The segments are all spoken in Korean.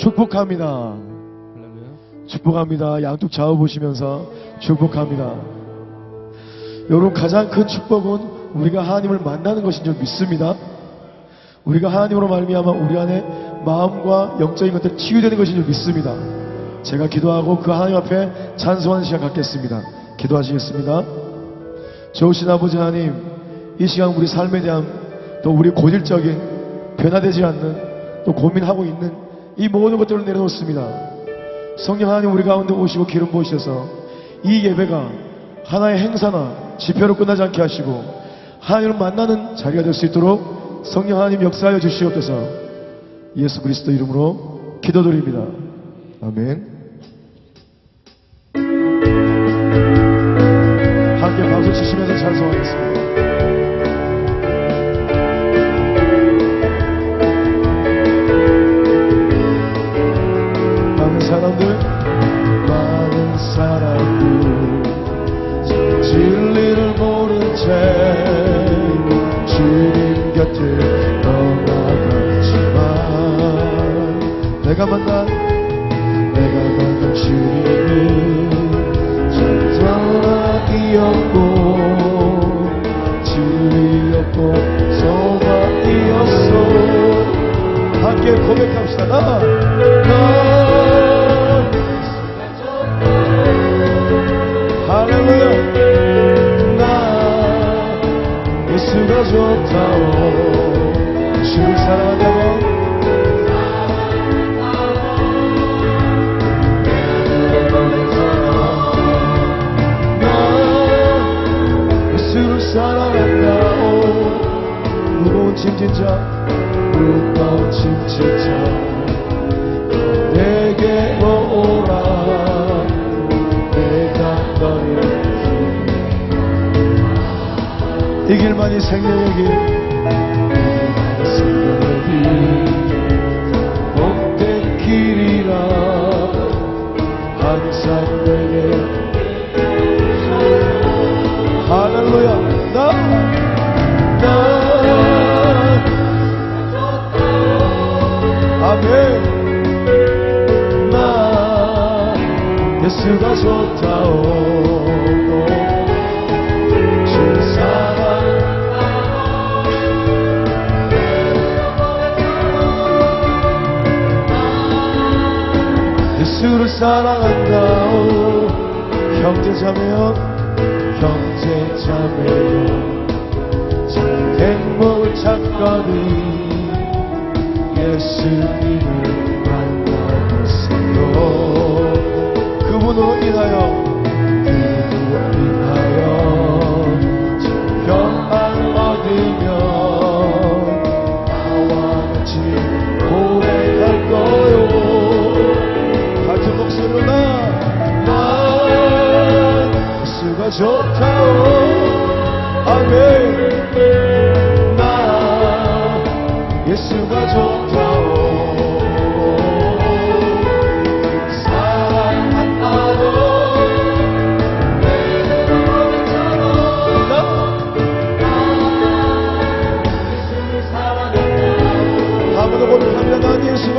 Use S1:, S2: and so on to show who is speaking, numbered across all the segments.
S1: 축복합니다. 축복합니다. 양쪽 좌우 보시면서 축복합니다. 여러분, 가장 큰 축복은 우리가 하나님을 만나는 것인 줄 믿습니다. 우리가 하나님으로 말미암아 우리 안에 마음과 영적인 것들이 치유되는 것인 줄 믿습니다. 제가 기도하고 그 하나님 앞에 찬송하는 시간 갖겠습니다. 기도하시겠습니다. 좋으신 아버지 하나님, 이 시간 우리 삶에 대한 또 우리 고질적인 변화되지 않는 또 고민하고 있는 이 모든 것들을 내려놓습니다. 성령 하나님, 우리 가운데 오시고 기름 부으셔서 이 예배가 하나의 행사나 집회로 끝나지 않게 하시고 하나님을 만나는 자리가 될 수 있도록 성령 하나님 역사하여 주시옵소서. 예수 그리스도 이름으로 기도드립니다. 아멘. 함께 박수 치시면서 찬송하겠습니다. 많은 사람들 진리를 모른 채 주님 곁을 떠나갔지만 내가 만난 주님은 전사이었고 진리였고 소망이었어. 함께 고백합시다. 할렐루야. 나 예수가 좋다오. 주를 사랑한다고. 나 예수를 사랑한다오. 무거운 짐진 자, 무거운 짐진 자 내게 오라. 이 길만이 생명의 길, 복된 길이라 항상 내게. 할렐루야. 아멘. 나 예수가 좋다오. 예수를 사랑한다오. 형제자매여 행복을 찾거든 예수님을 만나보세요. 그분으로 인하여 평안 얻으며 나와 같이 고백할 거요. 같은 목소리로 나 예수가 좋다오. 아멘. 나 예수가 좋다오. 사랑한다고 예수를 사랑한다고. 아무도 고백합니다. 난 예수가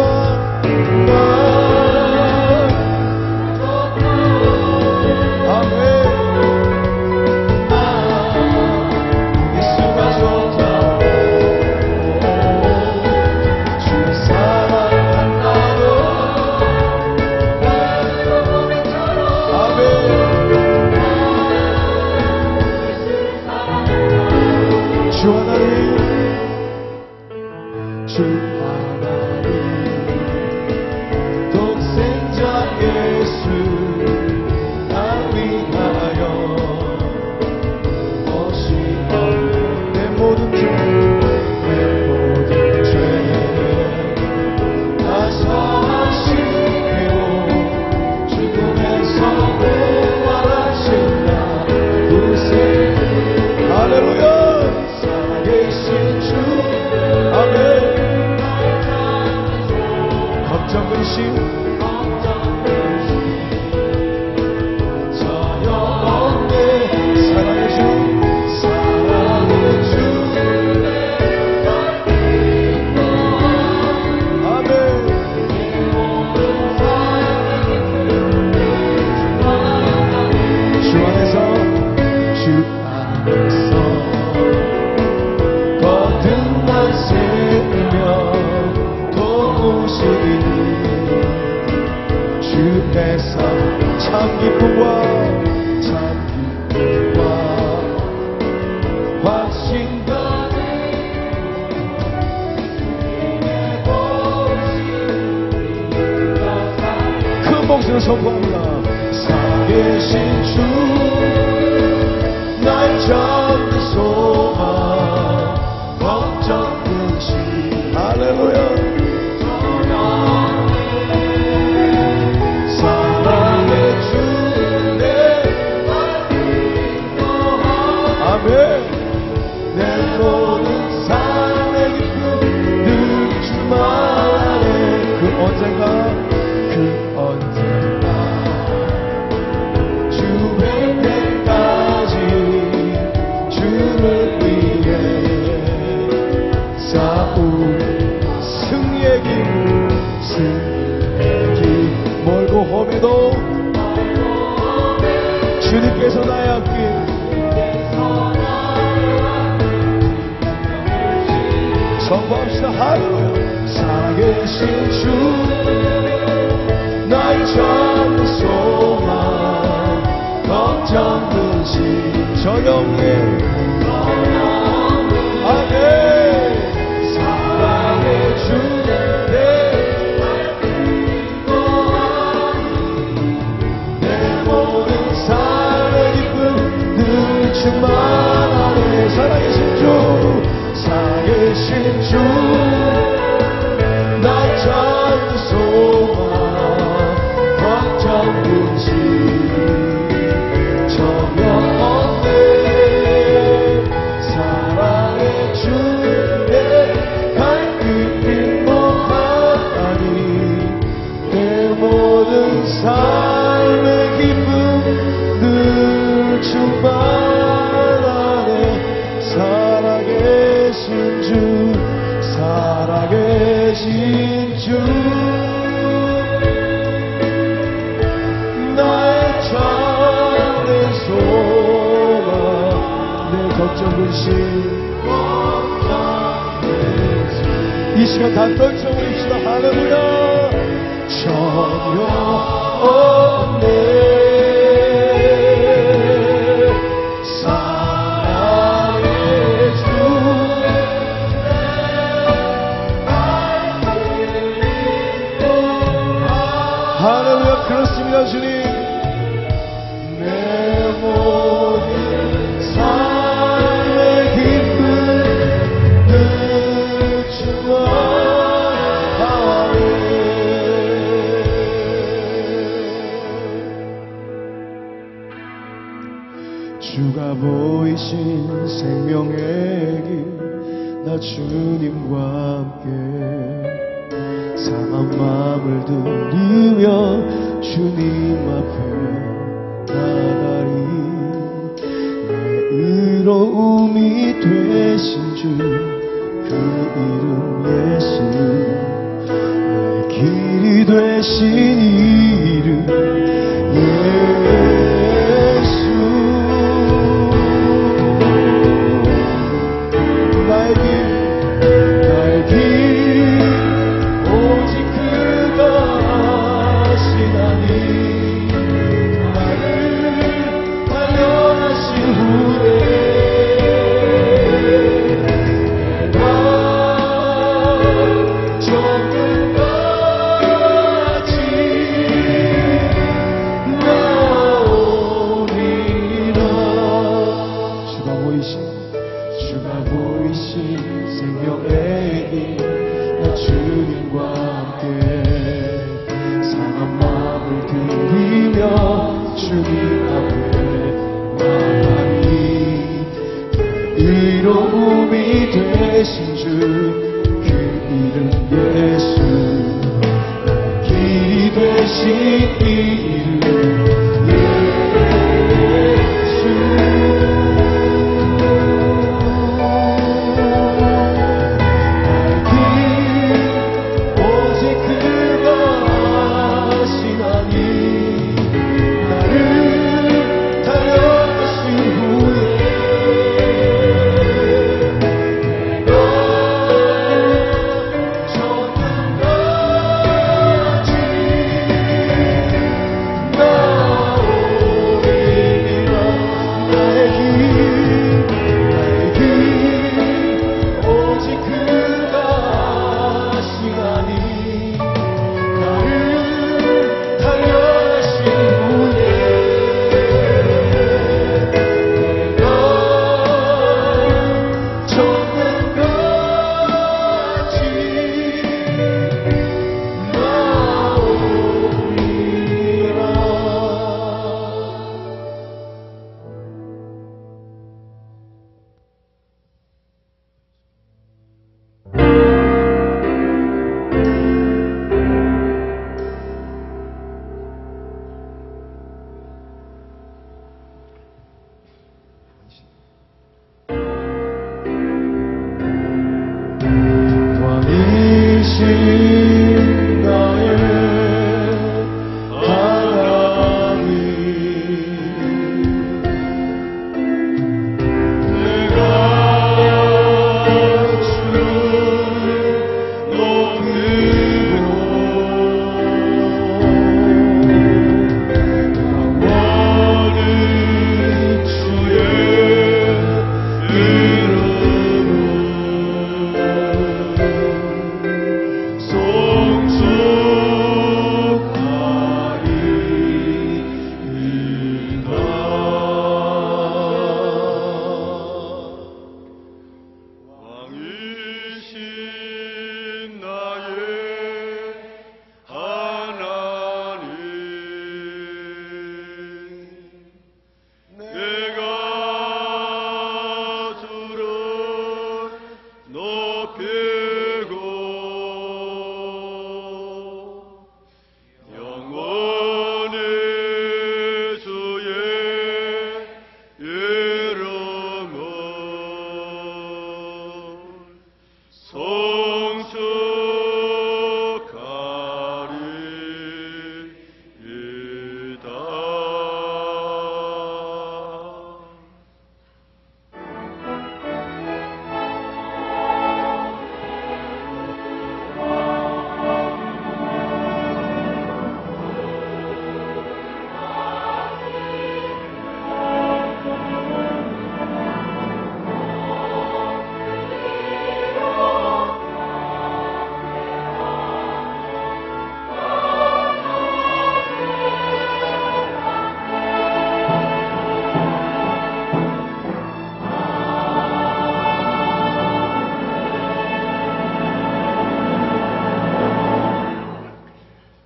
S1: 있는 주의 삶 참 기쁨과 확신과 큰 목소리로 선포합니다. 살아계신 주 나의 잠든 소망 걱정 근심 할렐루야. 사랑의 주 내 아멘. 내 모든 삶의 기쁨 늘 주만 안에 그 언젠가 주 뵐 때까지 주를 위해 싸운 승리의 길 멀고 험해도 주님께서 나의 앞길 선포합시다. 할렐루야. 살아계신 주 나의 잠든 소망 걱정 근심 전영님 아멘. 사랑의 주 내 모든 삶의 기쁨 늘 주만 안에 살아계신 주 살아계신 주 나의 잠든 소망 걱정 근심 전혀 없네. 사랑의 주 내 발길 인도하니 내 모든 삶의 기쁨 늘 주만 안에 살아계신 주 살아계신 주 나의 참된 소망 내 걱정 근심 이 시간 다 떨쳐버립시다. 할렐루야. 전혀 없네. 사랑의 주 할렐루야. 그렇습니다 주님. 내 모든 삶의 기쁨 늘 주와 하네. 주가 보이신 생명의 길 나 주님과 함께 상한 마음을 들이며 주님 앞에 나가리. 나의 의로움이 되신 주 그 이름 예수 나의 길이 되신 이름 예수 나의 길 오직 그가 하시나니 나를 단련하신 후에 내가 정금같이 나오리라. 주가 보이신 생명의 길 나 주님과 함께 상한 마음을 들이며 주님 앞에 나가니 의로움이 되신 주 그 이름 예수 길이 되신 이름 예수 오직 그가 하시나니 나를 단련하신 후에 내가 정금같이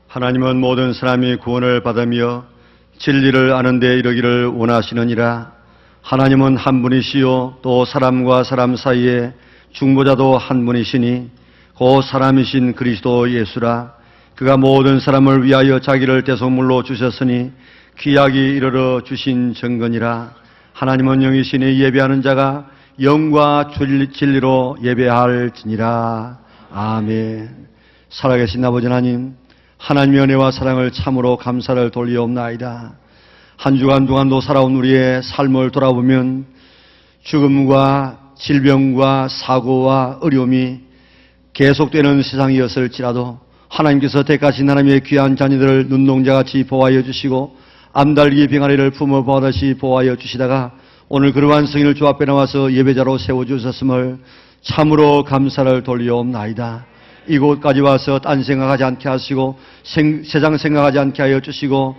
S2: 하나님은 모든 사람이 구원을 받으며 진리를 아는 데 이르기를 원하시느니라. 하나님은 한 분이시요 또 사람과 사람 사이에 중보자도 한 분이시니 곧 사람이신 그리스도 예수라. 그가 모든 사람을 위하여 자기를 대속물로 주셨으니 귀하게 이르러 주신 증거니라. 하나님은 영이시니 예배하는 자가 영과 진리로 예배할지니라. 아멘. 살아계신 아버지 하나님, 하나님의 은혜와 사랑을 참으로 감사를 돌리옵나이다. 한 주간 동안도 살아온 우리의 삶을 돌아보면 죽음과 질병과 사고와 어려움이 계속되는 세상이었을지라도 하나님께서 택하신 하나님의 귀한 자녀들을 눈동자같이 보호하여 주시고 암달기 병아리를 품어 보듯이 보호하여 주시다가 오늘 그러한 성인을 주 앞에 나와서 예배자로 세워주셨음을 참으로 감사를 돌리옵나이다. 이곳까지 와서 딴 생각하지 않게 하시고 세상 생각하지 않게 하여 주시고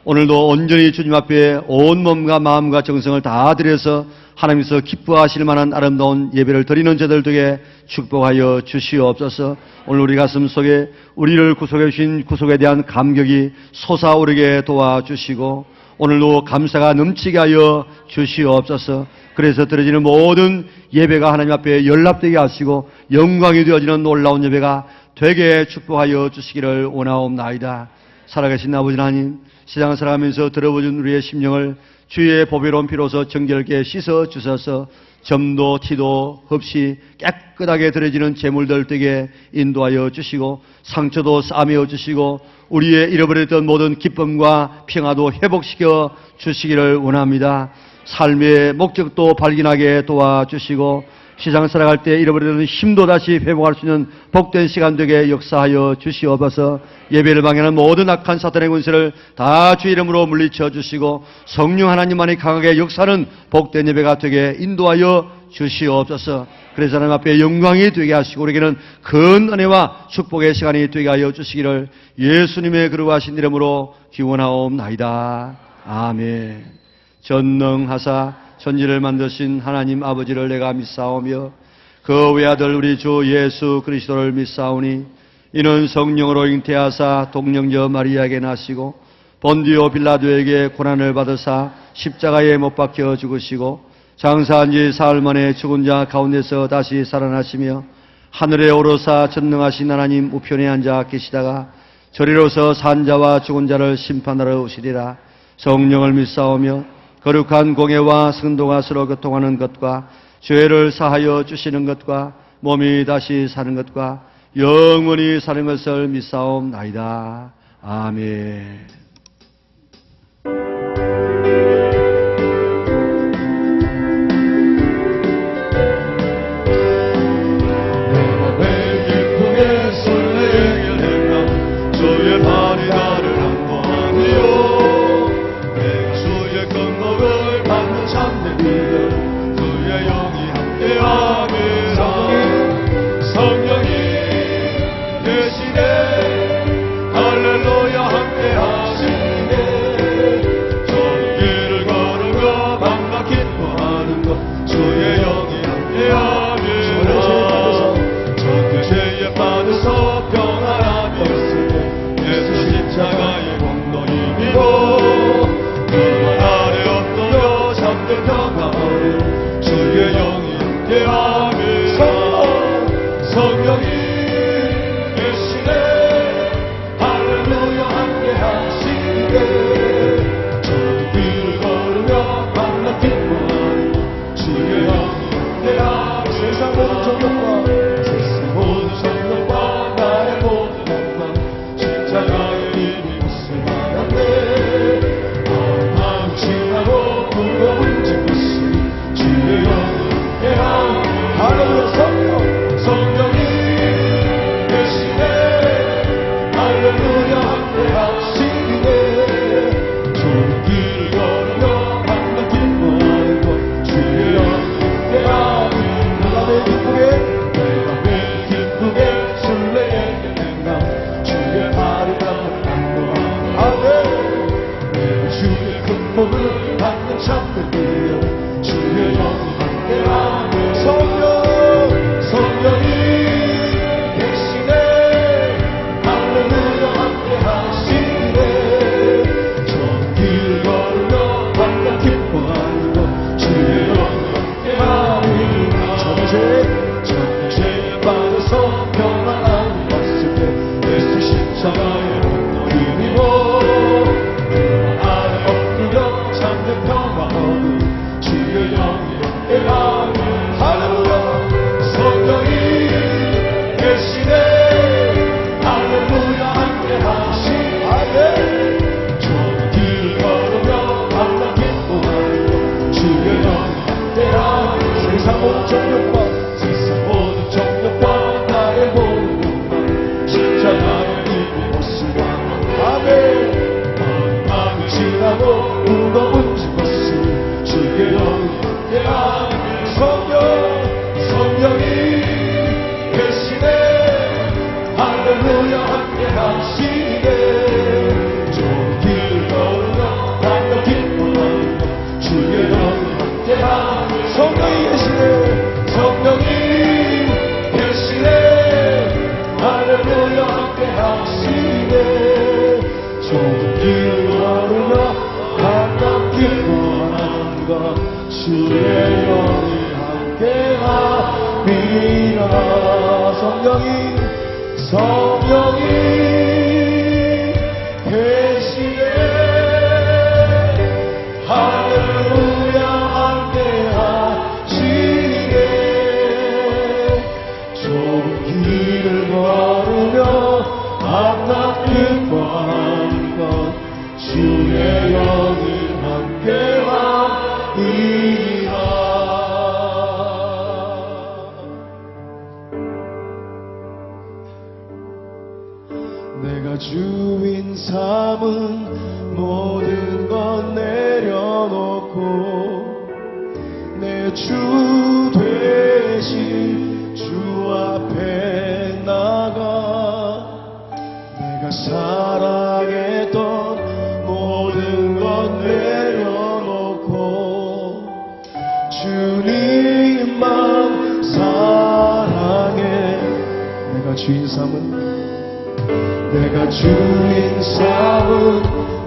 S2: 오늘도 온전히 주님 앞에 온 몸과 마음과 정성을 다 드려서 하나님께서 기뻐하실 만한 아름다운 예배를 드리는 저들 되게 축복하여 주시옵소서. 오늘 우리 가슴 속에 우리를 구속해 주신 구속에 대한 감격이 솟아오르게 도와주시고 오늘도 감사가 넘치게 하여 주시옵소서. 그래서 드려지는 모든 예배가 하나님 앞에 연락되게 하시고 영광이 되어지는 놀라운 예배가 되게 축복하여 주시기를 원하옵나이다. 살아계신 아버지 하나님, 세상을 살아가면서 들어보준 우리의 심령을 주의 보배로운 피로서 정결케 씻어 주셔서 점도 티도 없이 깨끗하게 드려지는 제물들 되게 인도하여 주시고 상처도 싸매어 주시고 우리의 잃어버렸던 모든 기쁨과 평화도 회복시켜 주시기를 원합니다. 삶의 목적도 발견하게 도와주시고 세상 살아갈 때 잃어버리는 힘도 다시 회복할 수 있는 복된 시간 되게 역사하여 주시옵소서. 예배를 방해하는 모든 악한 사탄의 군세를 다 주의 이름으로 물리쳐 주시고 성령 하나님만이 강하게 역사하는 복된 예배가 되게 인도하여 주시옵소서. 그래서 하나님 앞에 영광이 되게 하시고 우리에게는 큰 은혜와 축복의 시간이 되게 하여 주시기를 예수님의 거룩하신 이름으로 기원하옵나이다. 아멘. 전능하사 천지를 만드신 하나님 아버지를 내가 믿사오며 그 외아들 우리 주 예수 그리스도를 믿사오니 이는 성령으로 잉태하사 동령녀 마리아에게 나시고 본디오 빌라도에게 고난을 받으사 십자가에 못 박혀 죽으시고 장사한 지 사흘 만에 죽은 자 가운데서 다시 살아나시며 하늘에 오르사 전능하신 하나님 우편에 앉아 계시다가 저리로서 산 자와 죽은 자를 심판하러 오시리라. 성령을 믿사오며 거룩한 공예와 성도가 서로 교통하는 것과 죄를 사하여 주시는 것과 몸이 다시 사는 것과 영원히 사는 것을 믿사옵나이다. 아멘.
S3: 십자가의 힘이
S1: 좁은 길 걸으며 항상 기뻐하는 것 주의 영이 함께함이라. 성령이 계시네. 할렐루야 함께하시네. 좁은 길을 걸으며 항상 기뻐하는 것 주의 영이 함께함이라. 내가 주인 삼은 모든 것 내려놓고 내 주 되신 주 앞에 나가 내가 사랑했던 모든 것 내려놓고 주님만 사랑해. 내가 주인 삼은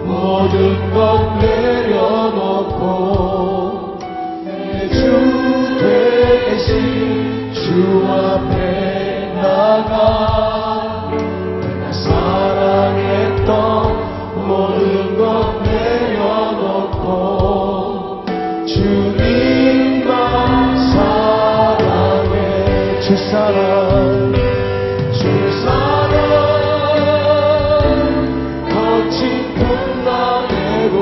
S1: 모든 것 내려놓고 내 주 되신 주 앞에 나가 내가 사랑했던 모든 것 내려놓고 주님만 사랑해. 주 사랑 거친 풍랑에도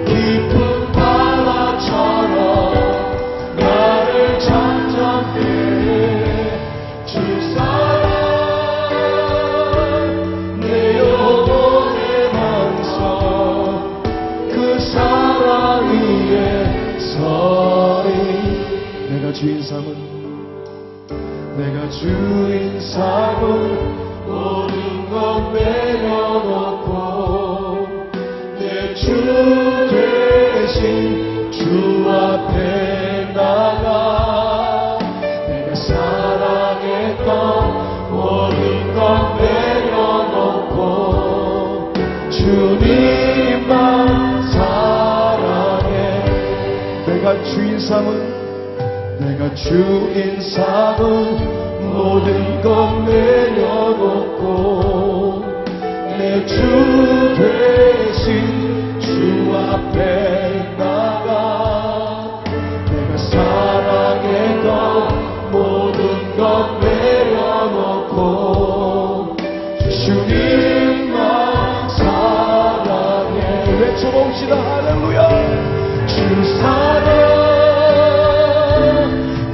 S1: 깊은 바다처럼 나를 잠잠케 해. 주 사랑 내 영혼의 반석 그 사랑 위에 서리. 내가 주인 삼은 모든 것 내려놓고 내 주 되신 주 앞에 나가 내가 사랑했던 모든 것 내려놓고 주님만 사랑해. 내가 주인 삼은 모든 것 내려놓고 내 주 되신 주 앞에 나가 내가 사랑했던 모든 것 내려놓고 주님만 사랑해. 외쳐봅시다. 할렐루야. 주 사랑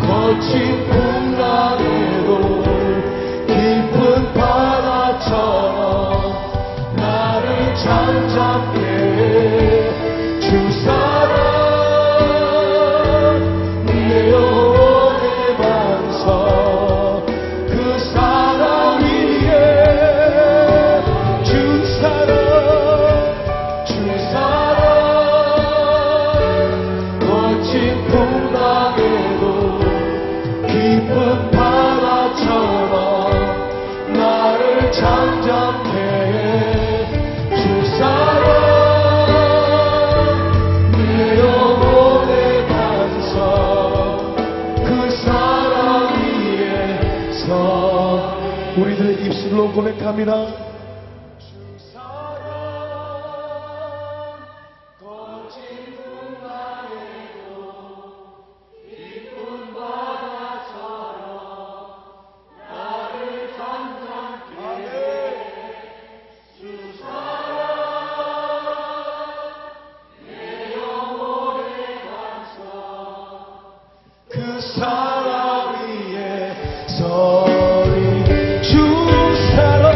S1: 거친 풍랑에도 깊은 바다처럼 나를 잠잠케 해. 주 사랑 내 영혼의 반석 그 사랑 위에 주 사랑 거친 풍랑에도 깊은 바다처럼 나를 잠잠케 해. 주 사랑 내 영혼의 반석 그 사랑 위에서 우리들 입술로 고백합니다. 주 사랑 거친 풍랑에도 깊은 바다처럼 나를 잠잠케 해. 주 사랑 내 영혼의 반석 그 사랑 위에 서리. 주 사랑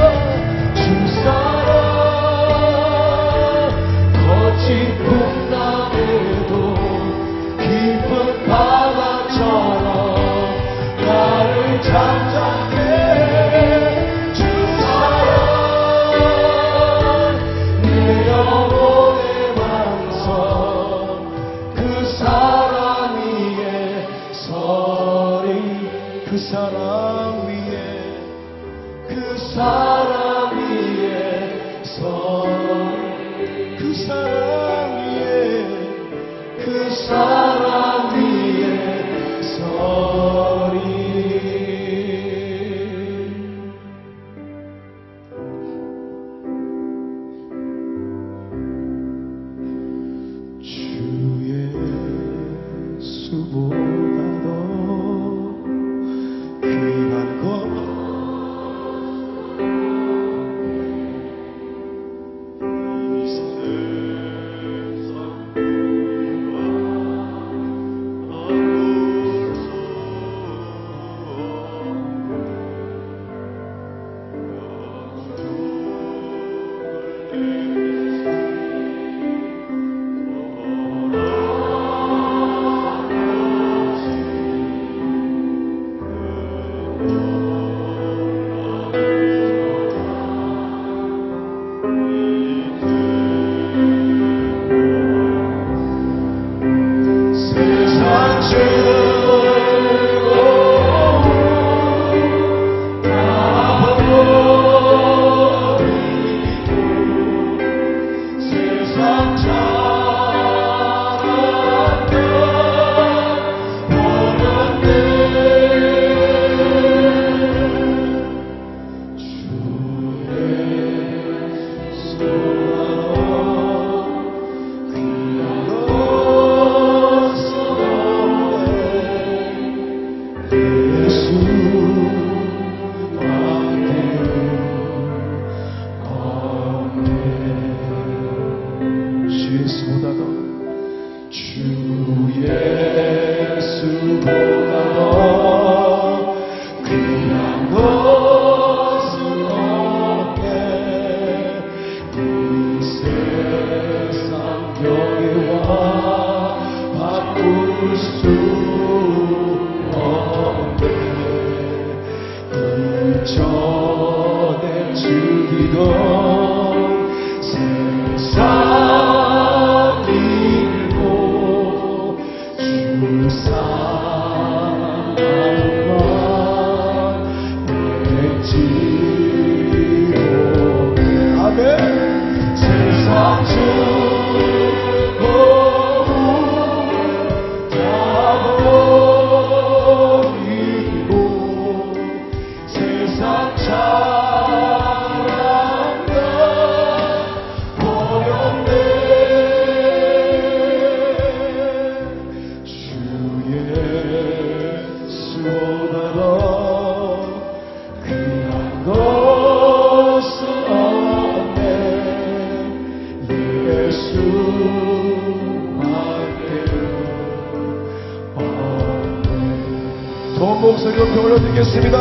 S1: 좋은 목소리로 평을 드리겠습니다.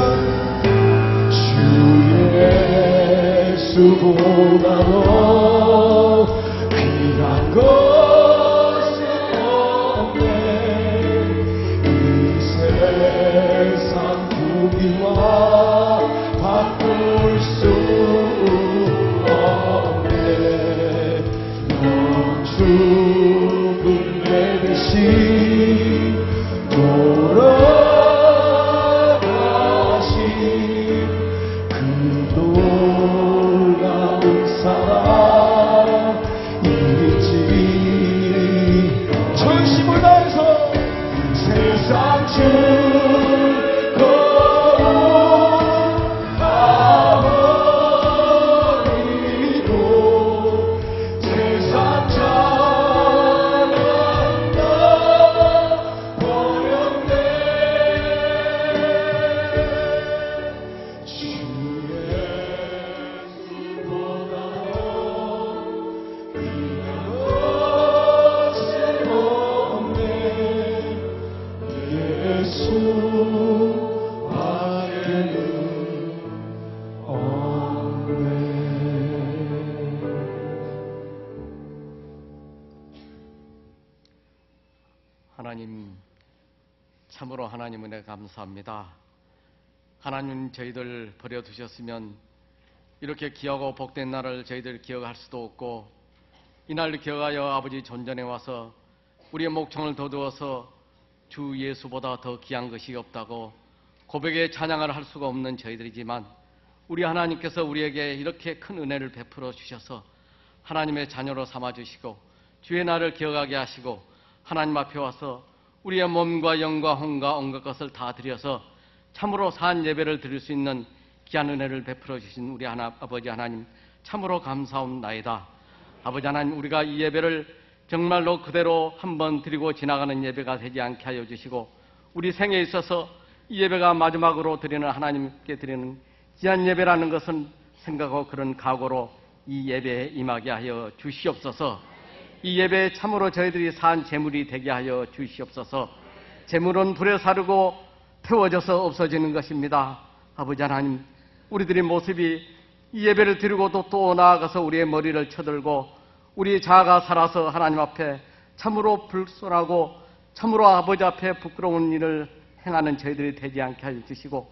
S1: 주 예수보다도 귀한 것은 없네. 이 세상 부귀와 바꿀 수 없네. 영죽은 내 대신 돌아가신 그 놀라운 사랑이지. 전심을 다해서 세상 즐거움 다 버리고 세상 찬양다 버렸네. 주 예수보다도 귀한 것은 없네. 예수 밖에는 없네.
S3: 하나님, 참으로 하나님 은혜 감사합니다. 하나님 저희들 버려두셨으면 이렇게 귀하고 복된 날을 저희들 기억할 수도 없고, 이날을 기억하여 아버지 존전에 와서 우리의 목청을 돋우어서 주 예수보다 더 귀한 것이 없다고 고백의 찬양을 할 수가 없는 저희들이지만, 우리 하나님께서 우리에게 이렇게 큰 은혜를 베풀어 주셔서 하나님의 자녀로 삼아주시고 주의 날을 기억하게 하시고 하나님 앞에 와서 우리의 몸과 영과 혼과 온갖 것을 다 드려서 참으로 산 예배를 드릴 수 있는 귀한 은혜를 베풀어 주신 우리 아버지 하나님, 참으로 감사옵나이다. 아버지 하나님, 우리가 이 예배를 정말로 그대로 한번 드리고 지나가는 예배가 되지 않게 하여 주시고, 우리 생에 있어서 이 예배가 마지막으로 드리는 하나님께 드리는 귀한 예배라는 것은 생각하고 그런 각오로 이 예배에 임하게 하여 주시옵소서. 이 예배에 참으로 저희들이 산 재물이 되게 하여 주시옵소서. 재물은 불에 사르고 태워져서 없어지는 것입니다. 아버지 하나님, 우리들의 모습이 이 예배를 드리고도 또 나아가서 우리의 머리를 쳐들고 우리 자아가 살아서 하나님 앞에 참으로 불손하고 참으로 아버지 앞에 부끄러운 일을 행하는 저희들이 되지 않게 하여 주시고,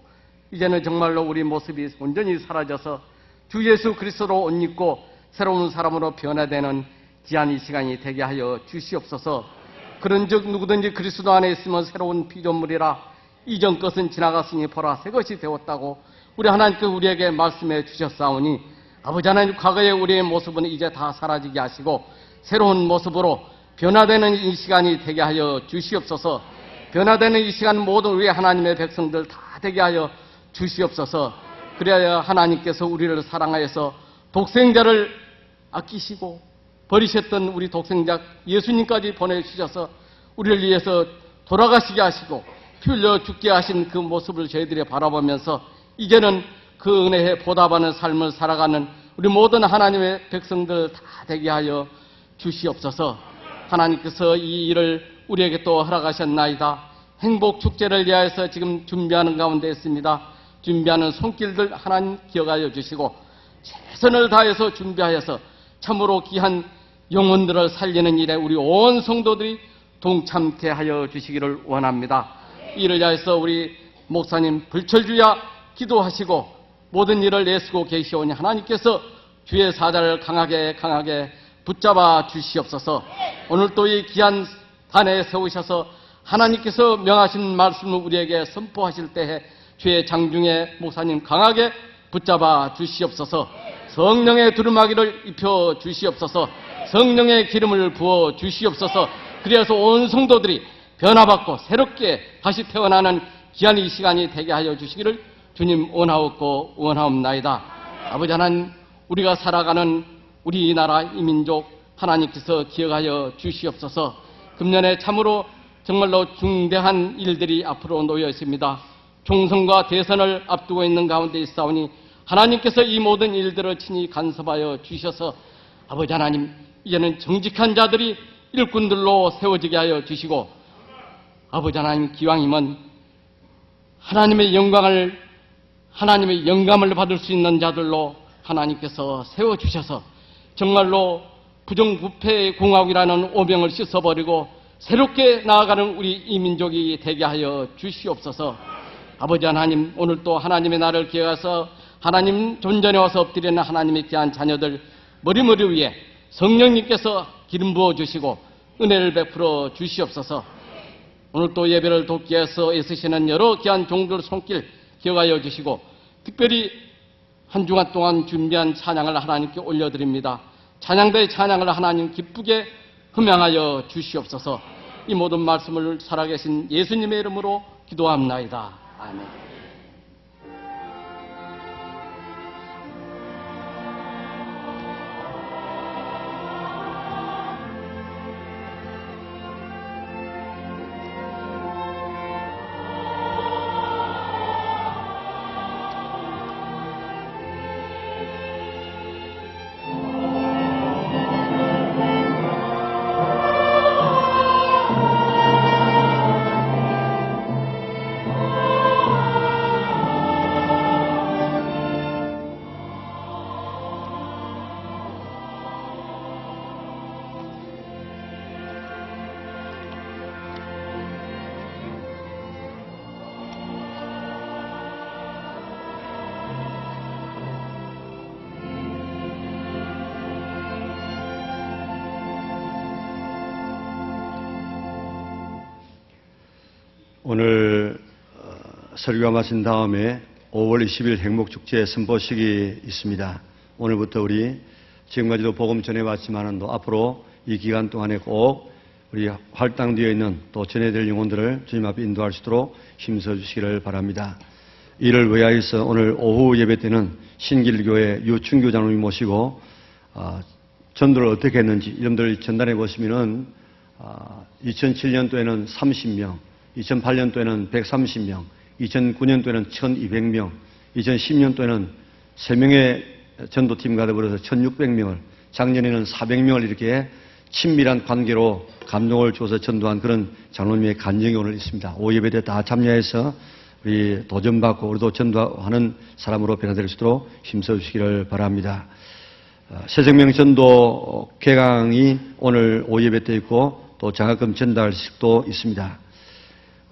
S3: 이제는 정말로 우리 모습이 온전히 사라져서 주 예수 그리스도로 옷 입고 새로운 사람으로 변화되는 귀한 이 시간이 되게 하여 주시옵소서. 그런즉 누구든지 그리스도 안에 있으면 새로운 피조물이라, 이전 것은 지나갔으니 보라 새 것이 되었다고 우리 하나님께서 우리에게 말씀해 주셨사오니, 아버지 하나님, 과거의 우리의 모습은 이제 다 사라지게 하시고 새로운 모습으로 변화되는 이 시간이 되게 하여 주시옵소서. 변화되는 이 시간 모든 우리 하나님의 백성들 다 되게 하여 주시옵소서. 그래야 하나님께서 우리를 사랑하여서 독생자를 아끼시고 버리셨던 우리 독생자 예수님까지 보내주셔서 우리를 위해서 돌아가시게 하시고 피 흘려 죽게 하신 그 모습을 저희들이 바라보면서 이제는 그 은혜에 보답하는 삶을 살아가는 우리 모든 하나님의 백성들 다 되게 하여 주시옵소서. 하나님께서 이 일을 우리에게 또 허락하셨나이다. 행복 축제를 위하여서 지금 준비하는 가운데 있습니다. 준비하는 손길들 하나님 기억하여 주시고 최선을 다해서 준비하여서 참으로 귀한 영혼들을 살리는 일에 우리 온 성도들이 동참케 하여 주시기를 원합니다. 이를 위하여서 우리 목사님 불철주야 기도하시고 모든 일을 애쓰고 계시오니 하나님께서 주의 사자를 강하게 붙잡아 주시옵소서. 오늘 또 이 귀한 단에 세우셔서 하나님께서 명하신 말씀을 우리에게 선포하실 때에 주의 장중에 목사님 강하게 붙잡아 주시옵소서. 성령의 두루마기를 입혀 주시옵소서. 성령의 기름을 부어 주시옵소서. 그래서 온 성도들이 변화받고 새롭게 다시 태어나는 귀한 이 시간이 되게 하여 주시기를 주님 원하옵고 원하옵나이다. 아버지 하나님, 우리가 살아가는 우리 이 나라 이 민족 하나님께서 기억하여 주시옵소서. 금년에 참으로 정말로 중대한 일들이 앞으로 놓여 있습니다. 총선과 대선을 앞두고 있는 가운데 있사오니 하나님께서 이 모든 일들을 친히 간섭하여 주셔서 아버지 하나님, 이제는 정직한 자들이 일꾼들로 세워지게 하여 주시고, 아버지 하나님, 기왕이면 하나님의 영감을 받을 수 있는 자들로 하나님께서 세워주셔서 정말로 부정부패의 공화국이라는 오명을 씻어버리고 새롭게 나아가는 우리 이 민족이 되게 하여 주시옵소서. 아버지 하나님, 오늘 또 하나님의 날을 기억해서 하나님 존전에 와서 엎드리는 하나님의 귀한 자녀들 머리머리 위에 성령님께서 기름 부어주시고 은혜를 베풀어 주시옵소서. 오늘 또 예배를 돕기 위해서 애쓰시는 여러 귀한 종들 손길 기억하여 주시고, 특별히 한 주간 동안 준비한 찬양을 하나님께 올려드립니다. 찬양대의 찬양을 하나님 기쁘게 흠양하여 주시옵소서. 이 모든 말씀을 살아계신 예수님의 이름으로 기도합나이다. 아멘.
S2: 오늘 설교가 마친 다음에 5월 20일 행복축제 선포식이 있습니다. 오늘부터 우리 지금까지도 복음 전해왔지만은 또 앞으로 이 기간 동안에 꼭 우리 할당되어 있는 또 전해될 영혼들을 주님 앞에 인도할 수 있도록 힘써 주시기를 바랍니다. 이를 위하여서 오늘 오후 예배 때는 신길교회 유춘교 장로님 모시고 전도를 어떻게 했는지 여러분들 전달해 보시면은 2007년도에는 30명, 2008년도에는 130명, 2009년도에는 1200명, 2010년도에는 3명의 전도팀과 더불어서 1600명을, 작년에는 400명을 이렇게 친밀한 관계로 감동을 줘서 전도한 그런 장로님의 간증이 오늘 있습니다. 오예배 때 다 참여해서 우리 도전받고 우리도 전도하는 사람으로 변화될 수 있도록 힘써 주시기를 바랍니다. 새생명 전도 개강이 오늘 오후 예배 때 있고 또 장학금 전달식도 있습니다.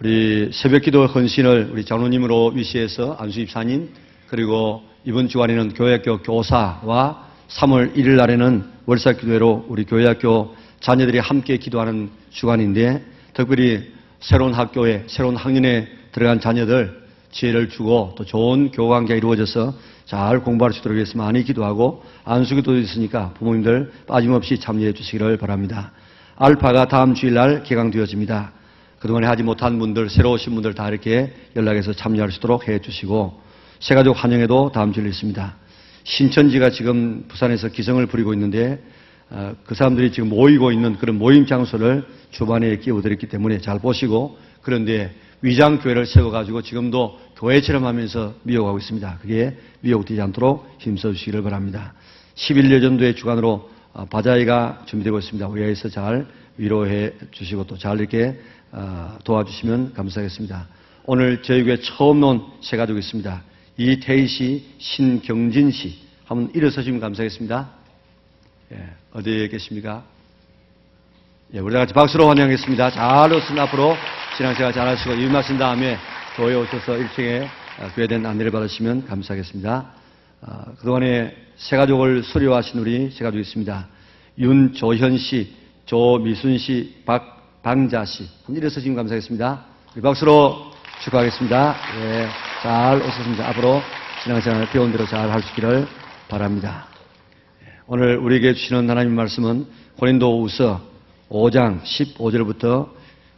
S2: 우리 새벽기도 헌신을 우리 장로님으로 위시해서 안수 집사님, 그리고 이번 주간에는 교회학교 교사와 3월 1일 날에는 월사기도회로 우리 교회학교 자녀들이 함께 기도하는 주간인데, 특별히 새로운 학교에, 새로운 학년에 들어간 자녀들 지혜를 주고 또 좋은 교관계가 이루어져서 잘 공부할 수 있도록 위해서 많이 기도하고, 안수기도 있으니까 부모님들 빠짐없이 참여해 주시기를 바랍니다. 알파가 다음 주일날 개강되어집니다. 그동안에 하지 못한 분들, 새로 오신 분들 다 이렇게 연락해서 참여할 수 있도록 해 주시고, 새가족 환영회도 다음 주일 있습니다. 신천지가 지금 부산에서 기성을 부리고 있는데 그 사람들이 지금 모이고 있는 그런 모임 장소를 주반에 끼워드렸기 때문에 잘 보시고, 그런데 위장교회를 세워가지고 지금도 교회처럼 하면서 미혹하고 있습니다. 그게 미혹되지 않도록 힘써 주시기를 바랍니다. 11여 전도의 주간으로 바자회가 준비되고 있습니다. 우리에서 잘 위로해 주시고 또 잘 이렇게 도와주시면 감사하겠습니다. 오늘 저희 교회 처음 온 새 가족이 있습니다. 이태희 씨, 신경진 씨. 한번 일어서시면 감사하겠습니다. 예, 어디에 계십니까? 예, 우리 다 같이 박수로 환영하겠습니다. 잘 오신 앞으로 신앙생활 잘 하시고 입맞은 다음에 교회에 오셔서 1층에 교회된 안내를 받으시면 감사하겠습니다. 그동안에 새 가족을 수료하신 우리 새 가족이 있습니다. 윤조현 씨, 조미순 씨, 박방자 씨. 한번 일어서시면 감사하겠습니다. 우리 박수로 축하하겠습니다. 예, 잘 오셨습니다. 앞으로 신앙생활 배운 대로 잘 할 수 있기를 바랍니다. 오늘 우리에게 주시는 하나님 말씀은 고린도후서 5장 15절부터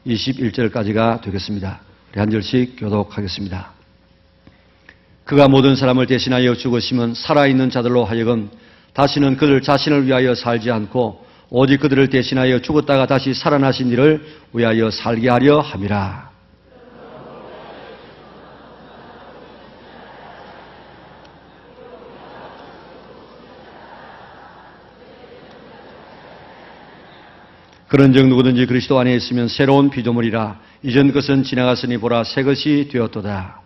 S2: 21절까지가 되겠습니다. 우리 한 절씩 교독하겠습니다. 그가 모든 사람을 대신하여 죽으심은 살아있는 자들로 하여금 다시는 그들 자신을 위하여 살지 않고 오직 그들을 대신하여 죽었다가 다시 살아나신 이를 위하여 살게 하려 함이라. 그런즉 누구든지 그리스도 안에 있으면 새로운 피조물이라. 이전 것은 지나갔으니 보라 새 것이 되었도다.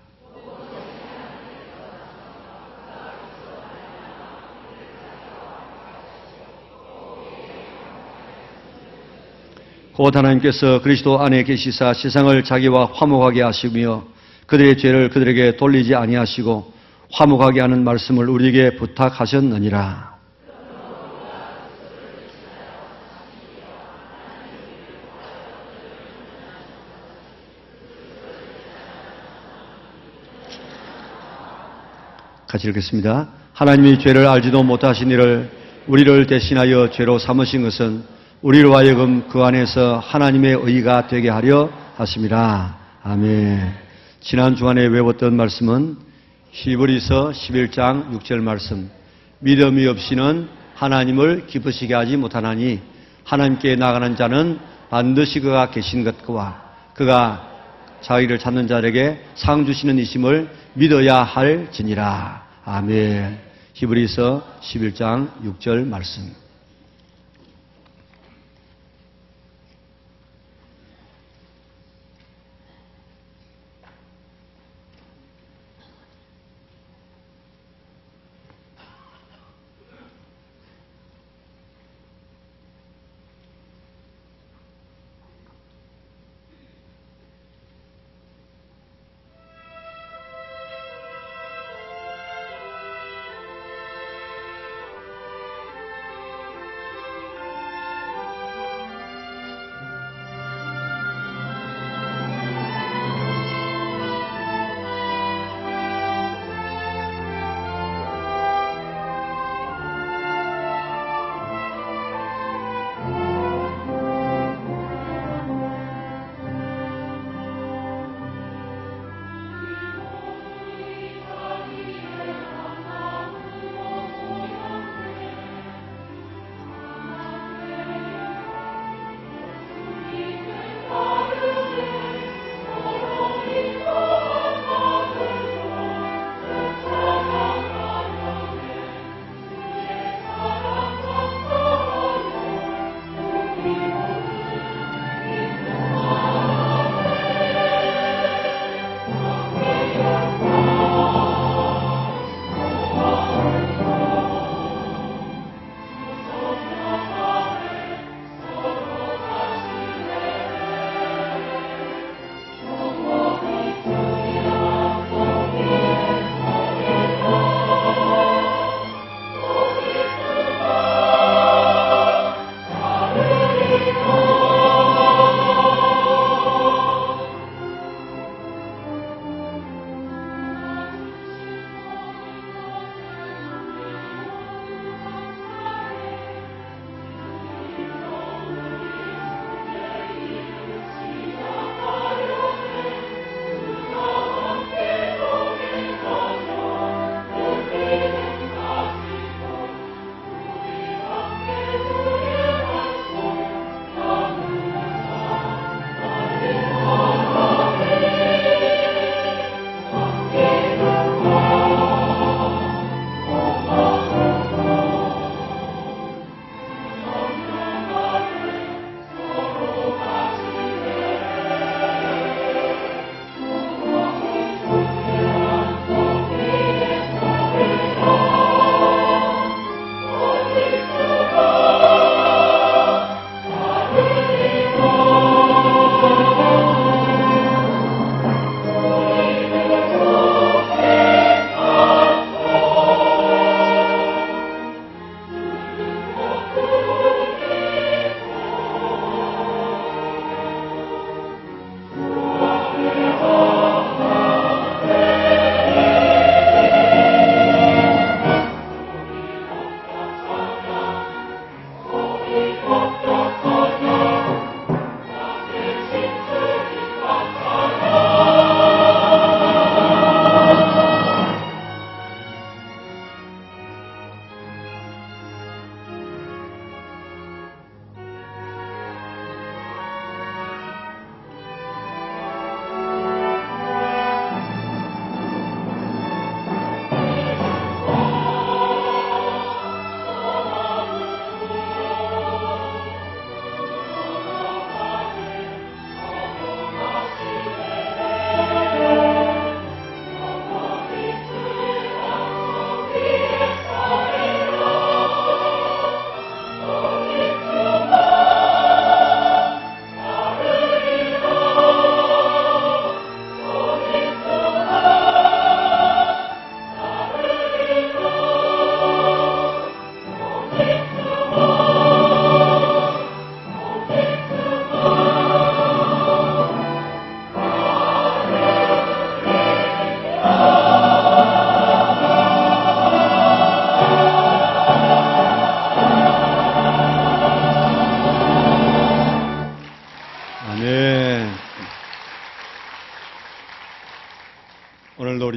S2: 곧 하나님께서 그리스도 안에 계시사 세상을 자기와 화목하게 하시며 그들의 죄를 그들에게 돌리지 아니하시고 화목하게 하는 말씀을 우리에게 부탁하셨느니라. 같이 읽겠습니다. 하나님이 죄를 알지도 못하신 이를 우리를 대신하여 죄로 삼으신 것은 우리로 하여금 그 안에서 하나님의 의가 되게 하려 하심이라. 아멘. 지난 주간에 외웠던 말씀은 히브리서 11장 6절 말씀. 믿음이 없이는 하나님을 기쁘시게 하지 못하나니 하나님께 나가는 자는 반드시 그가 계신 것과 그가 자기를 찾는 자에게 상 주시는 이심을 믿어야 할지니라. 아멘. 히브리서 11장 6절 말씀.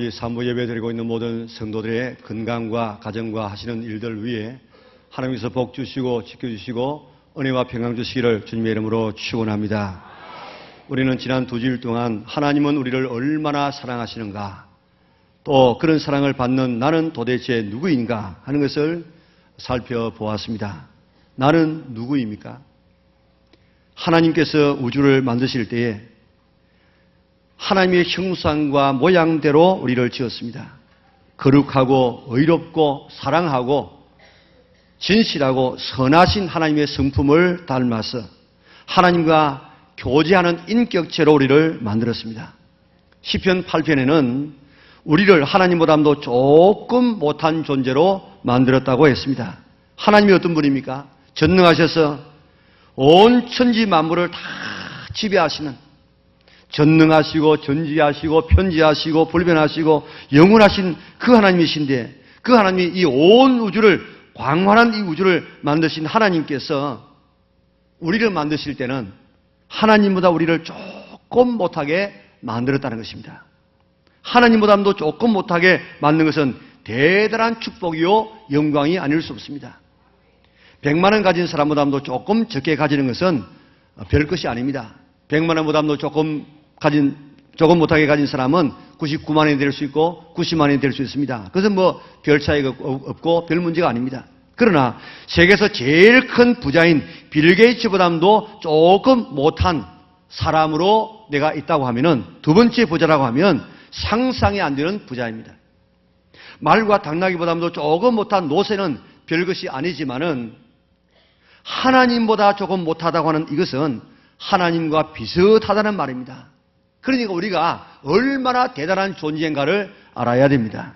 S2: 이 산부 예배 드리고 있는 모든 성도들의 건강과 가정과 하시는 일들 위해 하나님께서 복 주시고 지켜주시고 은혜와 평강 주시기를 주님의 이름으로 축원합니다. 우리는 지난 2주일 동안 하나님은 우리를 얼마나 사랑하시는가, 또 그런 사랑을 받는 나는 도대체 누구인가 하는 것을 살펴보았습니다. 나는 누구입니까? 하나님께서 우주를 만드실 때에 하나님의 형상과 모양대로 우리를 지었습니다. 거룩하고 의롭고 사랑하고 진실하고 선하신 하나님의 성품을 닮아서 하나님과 교제하는 인격체로 우리를 만들었습니다. 시편 8편에는 우리를 하나님보다도 조금 못한 존재로 만들었다고 했습니다. 하나님이 어떤 분입니까? 전능하셔서 온 천지 만물을 다 지배하시는, 전능하시고 전지하시고 편지하시고 불변하시고 영원하신 그 하나님이신데, 그 하나님이 이 온 우주를, 광활한 이 우주를 만드신 하나님께서 우리를 만드실 때는 하나님보다 우리를 조금 못하게 만들었다는 것입니다. 하나님보다도 조금 못하게 만든 것은 대단한 축복이요 영광이 아닐 수 없습니다. 100만 원 가진 사람보다도 조금 적게 가지는 것은 별 것이 아닙니다. 100만 원보다도 조금 못하게 가진 사람은 99만 원이 될 수 있고 90만 원이 될 수 있습니다. 그것은 별 차이가 없고 별 문제가 아닙니다. 그러나 세계에서 제일 큰 부자인 빌 게이츠보다도 조금 못한 사람으로 내가 있다고 하면은, 두 번째 부자라고 하면 상상이 안 되는 부자입니다. 말과 당나귀보다도 조금 못한 노새는 별것이 아니지만은 하나님보다 조금 못하다고 하는 이것은 하나님과 비슷하다는 말입니다. 그러니까 우리가 얼마나 대단한 존재인가를 알아야 됩니다.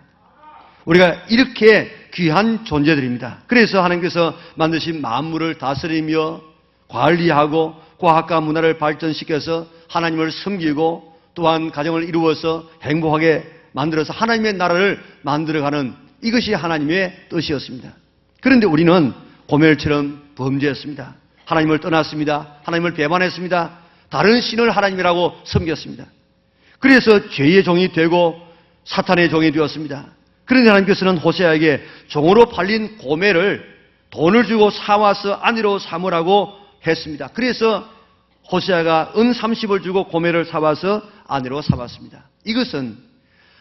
S2: 우리가 이렇게 귀한 존재들입니다. 그래서 하나님께서 만드신 만물을 다스리며 관리하고 과학과 문화를 발전시켜서 하나님을 섬기고 또한 가정을 이루어서 행복하게 만들어서 하나님의 나라를 만들어가는, 이것이 하나님의 뜻이었습니다. 그런데 우리는 고멜처럼 범죄했습니다. 하나님을 떠났습니다. 하나님을 배반했습니다. 다른 신을 하나님이라고 섬겼습니다. 그래서 죄의 종이 되고 사탄의 종이 되었습니다. 그런데 하나님께서는 호세아에게 종으로 팔린 고멜을 돈을 주고 사와서 아내로 삼으라고 했습니다. 그래서 호세아가 은 30을 주고 고멜을 사와서 아내로 삼았습니다. 이것은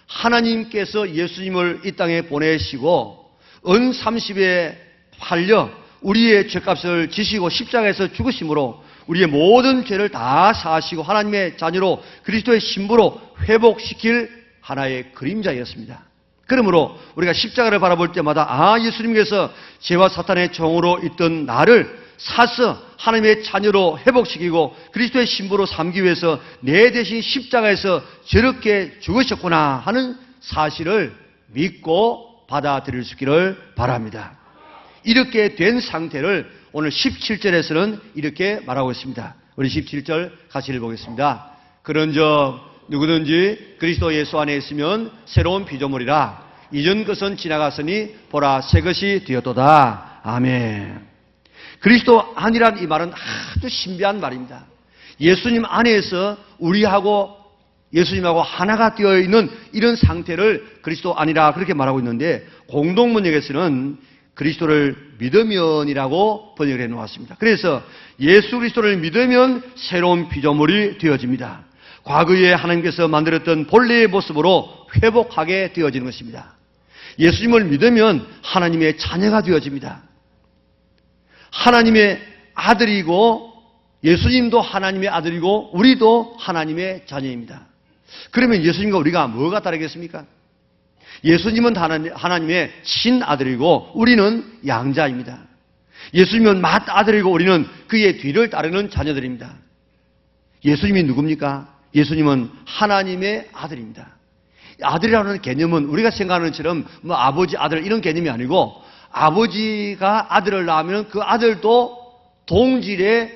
S2: 하나님께서 예수님을 이 땅에 보내시고 은 30에 팔려 우리의 죄값을 지시고 십자가에서 죽으심으로 우리의 모든 죄를 다 사하시고 하나님의 자녀로 그리스도의 신부로 회복시킬 하나의 그림자였습니다. 그러므로 우리가 십자가를 바라볼 때마다 예수님께서 죄와 사탄의 종으로 있던 나를 사서 하나님의 자녀로 회복시키고 그리스도의 신부로 삼기 위해서 내 대신 십자가에서 저렇게 죽으셨구나 하는 사실을 믿고 받아들일 수 있기를 바랍니다. 이렇게 된 상태를 오늘 17절에서는 이렇게 말하고 있습니다. 우리 17절 같이 읽어보겠습니다. 그런즉 누구든지 그리스도 예수 안에 있으면 새로운 피조물이라. 이전 것은 지나갔으니 보라 새 것이 되었도다. 아멘. 그리스도 안이란 이 말은 아주 신비한 말입니다. 예수님 안에서 우리하고 예수님하고 하나가 되어 있는 이런 상태를 그리스도 안이라 그렇게 말하고 있는데, 공동번역에서는 그리스도를 믿으면이라고 번역을 해놓았습니다. 그래서 예수 그리스도를 믿으면 새로운 피조물이 되어집니다. 과거에 하나님께서 만들었던 본래의 모습으로 회복하게 되어지는 것입니다. 예수님을 믿으면 하나님의 자녀가 되어집니다. 하나님의 아들이고 예수님도 하나님의 아들이고 우리도 하나님의 자녀입니다. 그러면 예수님과 우리가 뭐가 다르겠습니까? 예수님은 하나님의 친아들이고 우리는 양자입니다. 예수님은 맏아들이고 우리는 그의 뒤를 따르는 자녀들입니다. 예수님이 누굽니까? 예수님은 하나님의 아들입니다. 아들이라는 개념은 우리가 생각하는 것처럼 아버지, 아들 이런 개념이 아니고, 아버지가 아들을 낳으면 그 아들도 동질의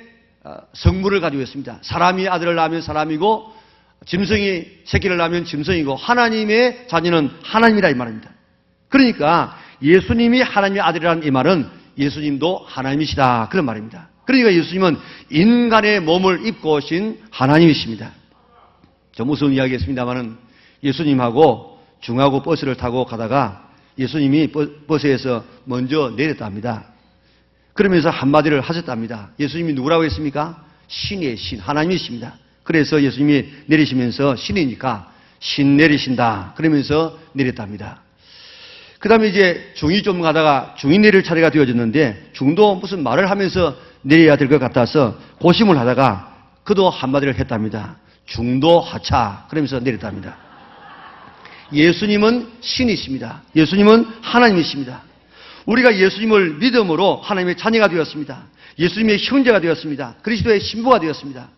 S2: 성물을 가지고 있습니다. 사람이 아들을 낳으면 사람이고 짐승이 새끼를 낳으면 짐승이고 하나님의 자녀는 하나님이라 이 말입니다. 그러니까 예수님이 하나님의 아들이라는 이 말은 예수님도 하나님이시다 그런 말입니다. 그러니까 예수님은 인간의 몸을 입고 오신 하나님이십니다. 좀 무서운 이야기겠습니다만은 예수님하고 중하고 버스를 타고 가다가 예수님이 버스에서 먼저 내렸답니다. 그러면서 한마디를 하셨답니다. 예수님이 누구라고 했습니까? 신이에요, 신. 하나님이십니다. 그래서 예수님이 내리시면서 신이니까 신 내리신다. 그러면서 내렸답니다. 그 다음에 이제 중이 좀 가다가 중이 내릴 차례가 되어졌는데 중도 무슨 말을 하면서 내려야 될 것 같아서 고심을 하다가 그도 한마디를 했답니다. 중도 하차. 그러면서 내렸답니다. 예수님은 신이십니다. 예수님은 하나님이십니다. 우리가 예수님을 믿음으로 하나님의 자녀가 되었습니다. 예수님의 형제가 되었습니다. 그리스도의 신부가 되었습니다.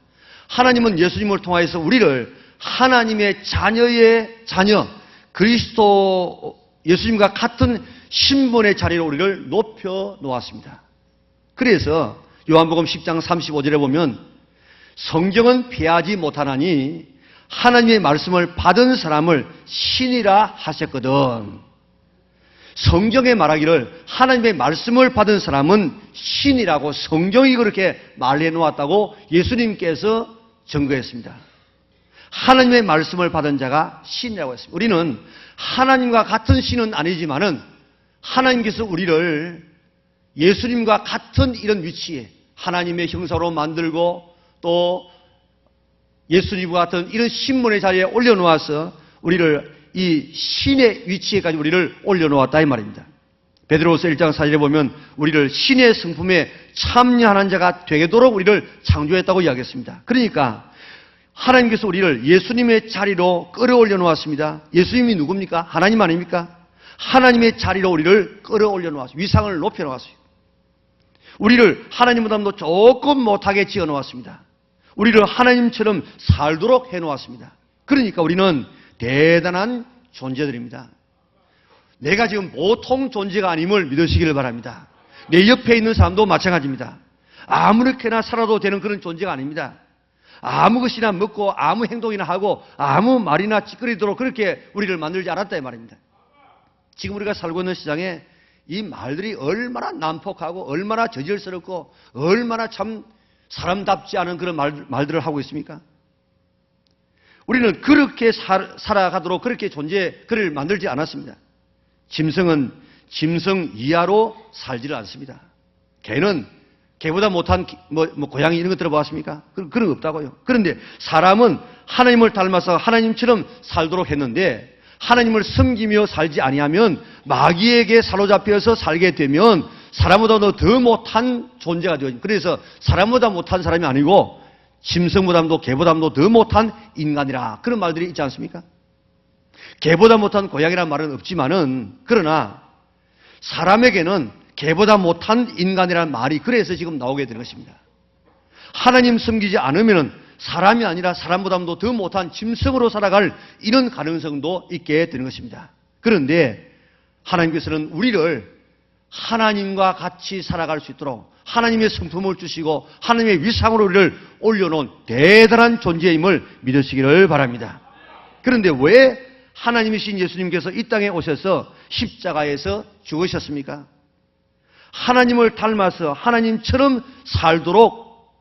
S2: 하나님은 예수님을 통하여서 우리를 하나님의 자녀의 자녀, 그리스도 예수님과 같은 신분의 자리로 우리를 높여 놓았습니다. 그래서 요한복음 10장 35절에 보면 성경은 폐하지 못하나니 하나님의 말씀을 받은 사람을 신이라 하셨거든. 성경에 말하기를 하나님의 말씀을 받은 사람은 신이라고 성경이 그렇게 말해 놓았다고 예수님께서 증거했습니다. 하나님의 말씀을 받은 자가 신이라고 했습니다. 우리는 하나님과 같은 신은 아니지만은 하나님께서 우리를 예수님과 같은 이런 위치에 하나님의 형상으로 만들고 또 예수님과 같은 이런 신분의 자리에 올려놓아서 우리를 이 신의 위치에까지 우리를 올려놓았다 이 말입니다. 베드로후서 1장 4절에 보면 우리를 신의 성품에 참여하는 자가 되도록 우리를 창조했다고 이야기했습니다. 그러니까 하나님께서 우리를 예수님의 자리로 끌어올려 놓았습니다. 예수님이 누굽니까? 하나님 아닙니까? 하나님의 자리로 우리를 끌어올려 놓았습니다. 위상을 높여 놓았습니다. 우리를 하나님보다도 조금 못하게 지어 놓았습니다. 우리를 하나님처럼 살도록 해 놓았습니다. 그러니까 우리는 대단한 존재들입니다. 내가 지금 보통 존재가 아님을 믿으시기를 바랍니다. 내 옆에 있는 사람도 마찬가지입니다. 아무렇게나 살아도 되는 그런 존재가 아닙니다. 아무 것이나 먹고 아무 행동이나 하고 아무 말이나 찌끄리도록 그렇게 우리를 만들지 않았다 이 말입니다. 지금 우리가 살고 있는 시장에 이 말들이 얼마나 난폭하고 얼마나 저질스럽고 얼마나 참 사람답지 않은 그런 말들을 하고 있습니까? 우리는 그렇게 살아가도록 그렇게 그를 만들지 않았습니다. 짐승은 짐승 이하로 살지를 않습니다. 개는 개보다 못한 고양이 이런 거 들어봤습니까? 그런 거 없다고요. 그런데 사람은 하나님을 닮아서 하나님처럼 살도록 했는데 하나님을 섬기며 살지 아니하면 마귀에게 사로잡혀서 살게 되면 사람보다도 더 못한 존재가 되어요. 그래서 사람보다 못한 사람이 아니고 짐승보다도 개보다도 더 못한 인간이라 그런 말들이 있지 않습니까? 개보다 못한 고양이라는 말은 없지만은 그러나 사람에게는 개보다 못한 인간이라는 말이 그래서 지금 나오게 되는 것입니다. 하나님 섬기지 않으면 사람이 아니라 사람보다도 더 못한 짐승으로 살아갈 이런 가능성도 있게 되는 것입니다. 그런데 하나님께서는 우리를 하나님과 같이 살아갈 수 있도록 하나님의 성품을 주시고 하나님의 위상으로 우리를 올려놓은 대단한 존재임을 믿으시기를 바랍니다. 그런데 왜 하나님이신 예수님께서 이 땅에 오셔서 십자가에서 죽으셨습니까? 하나님을 닮아서 하나님처럼 살도록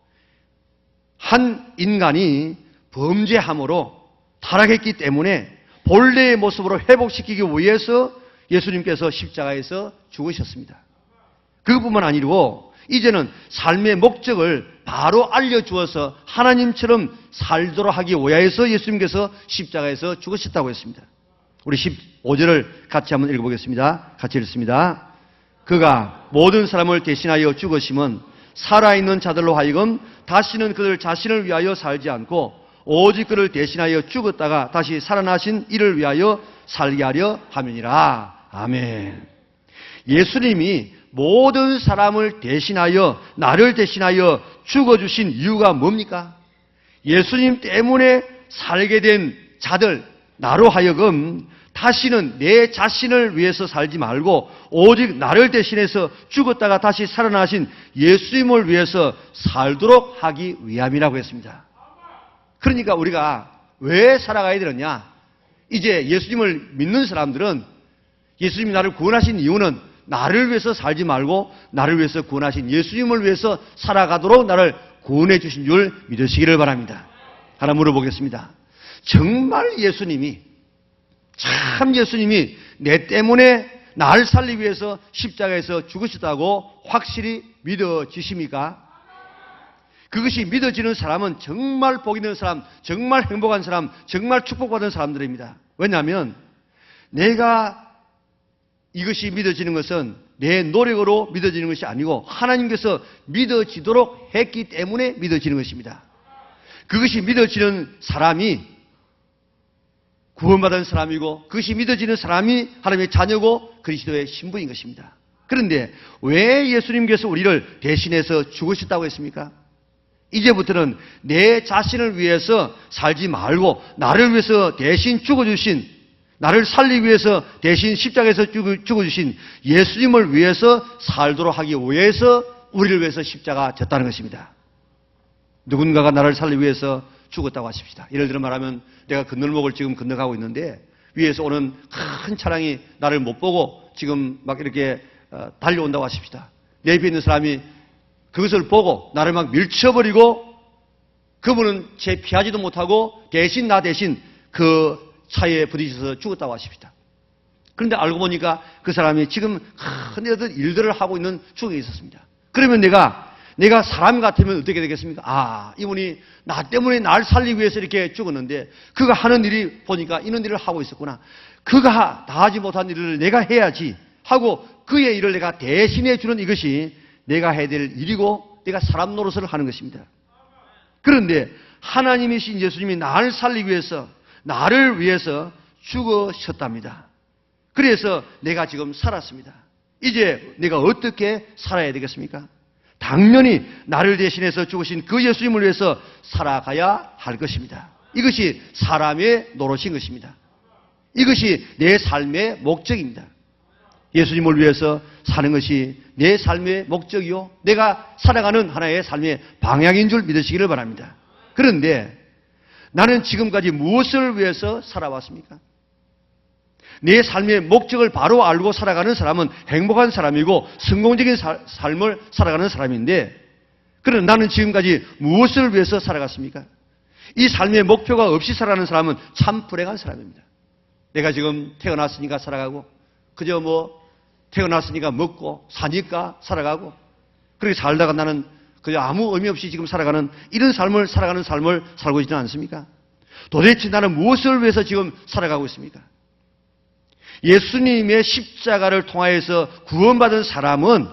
S2: 한 인간이 범죄함으로 타락했기 때문에 본래의 모습으로 회복시키기 위해서 예수님께서 십자가에서 죽으셨습니다. 그것뿐만 아니고 이제는 삶의 목적을 바로 알려주어서 하나님처럼 살도록 하기 위하여서 예수님께서 십자가에서 죽으셨다고 했습니다. 우리 15절을 같이 한번 읽어보겠습니다. 같이 읽습니다. 그가 모든 사람을 대신하여 죽으심은 살아있는 자들로 하여금 다시는 그들 자신을 위하여 살지 않고 오직 그를 대신하여 죽었다가 다시 살아나신 이를 위하여 살게 하려 함이니라. 아멘. 예수님이 모든 사람을 대신하여 나를 대신하여 죽어주신 이유가 뭡니까? 예수님 때문에 살게 된 자들 나로 하여금 다시는 내 자신을 위해서 살지 말고 오직 나를 대신해서 죽었다가 다시 살아나신 예수님을 위해서 살도록 하기 위함이라고 했습니다. 그러니까 우리가 왜 살아가야 되느냐? 이제 예수님을 믿는 사람들은 예수님이 나를 구원하신 이유는 나를 위해서 살지 말고 나를 위해서 구원하신 예수님을 위해서 살아가도록 나를 구원해 주신 줄 믿으시기를 바랍니다. 하나 물어보겠습니다. 정말 예수님이 참 예수님이 내 때문에 나를 살리기 위해서 십자가에서 죽으셨다고 확실히 믿어지십니까? 그것이 믿어지는 사람은 정말 복 있는 사람, 정말 행복한 사람, 정말 축복받은 사람들입니다. 왜냐하면 내가 이것이 믿어지는 것은 내 노력으로 믿어지는 것이 아니고 하나님께서 믿어지도록 했기 때문에 믿어지는 것입니다. 그것이 믿어지는 사람이 구원받은 사람이고 그것이 믿어지는 사람이 하나님의 자녀고 그리스도의 신부인 것입니다. 그런데 왜 예수님께서 우리를 대신해서 죽으셨다고 했습니까? 이제부터는 내 자신을 위해서 살지 말고 나를 위해서 대신 죽어주신, 나를 살리기 위해서 대신 십자가에서 죽어주신 예수님을 위해서 살도록 하기 위해서 우리를 위해서 십자가 졌다는 것입니다. 누군가가 나를 살리기 위해서 죽었다고 하십시다. 예를 들어 말하면 내가 건널목을 지금 건너가고 있는데 위에서 오는 큰 차량이 나를 못 보고 지금 막 이렇게 달려온다고 하십시다. 내 옆에 있는 사람이 그것을 보고 나를 막 밀쳐버리고 그분은 제 피하지도 못하고 나 대신 그 차에 부딪혀서 죽었다고 하십시다. 그런데 알고 보니까 그 사람이 지금 큰 일들을 하고 있는 중에 있었습니다. 그러면 내가 사람 같으면 어떻게 되겠습니까? 이분이 나 때문에 날 살리기 위해서 이렇게 죽었는데 그가 하는 일이 보니까 이런 일을 하고 있었구나. 그가 다 하지 못한 일을 내가 해야지 하고 그의 일을 내가 대신해 주는 이것이 내가 해야 될 일이고 내가 사람 노릇을 하는 것입니다. 그런데 하나님이신 예수님이 나를 살리기 위해서 나를 위해서 죽으셨답니다. 그래서 내가 지금 살았습니다. 이제 내가 어떻게 살아야 되겠습니까? 당연히 나를 대신해서 죽으신 그 예수님을 위해서 살아가야 할 것입니다. 이것이 사람의 노릇인 것입니다. 이것이 내 삶의 목적입니다. 예수님을 위해서 사는 것이 내 삶의 목적이요 내가 살아가는 하나의 삶의 방향인 줄 믿으시기를 바랍니다. 그런데 나는 지금까지 무엇을 위해서 살아왔습니까? 내 삶의 목적을 바로 알고 살아가는 사람은 행복한 사람이고 성공적인 삶을 살아가는 사람인데 그러나 나는 지금까지 무엇을 위해서 살아갔습니까? 이 삶의 목표가 없이 살아가는 사람은 참 불행한 사람입니다. 내가 지금 태어났으니까 살아가고 그저 태어났으니까 먹고 사니까 살아가고 그렇게 살다가 나는 그저 아무 의미 없이 지금 살아가는 이런 삶을 살아가는 삶을 살고 있지는 않습니까? 도대체 나는 무엇을 위해서 지금 살아가고 있습니까? 예수님의 십자가를 통하여서 구원받은 사람은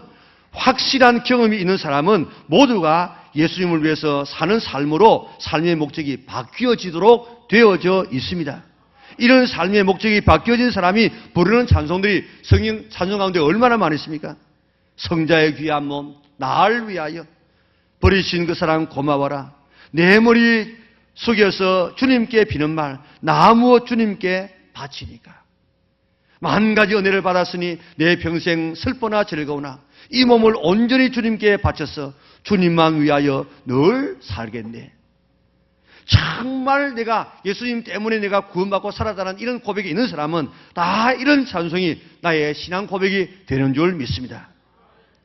S2: 확실한 경험이 있는 사람은 모두가 예수님을 위해서 사는 삶으로 삶의 목적이 바뀌어지도록 되어져 있습니다. 이런 삶의 목적이 바뀌어진 사람이 부르는 찬송들이 성경 찬송 가운데 얼마나 많이 있습니까? 성자의 귀한 몸, 나를 위하여 버리신 그 사랑 고마워라. 내 머리 숙여서 주님께 비는 말, 나 무엇 주님께 바치니까. 만 가지 은혜를 받았으니 내 평생 슬퍼나 즐거우나 이 몸을 온전히 주님께 바쳐서 주님만 위하여 늘 살겠네. 정말 내가 예수님 때문에 내가 구원받고 살았다는 이런 고백이 있는 사람은 다 이런 찬송이 나의 신앙 고백이 되는 줄 믿습니다.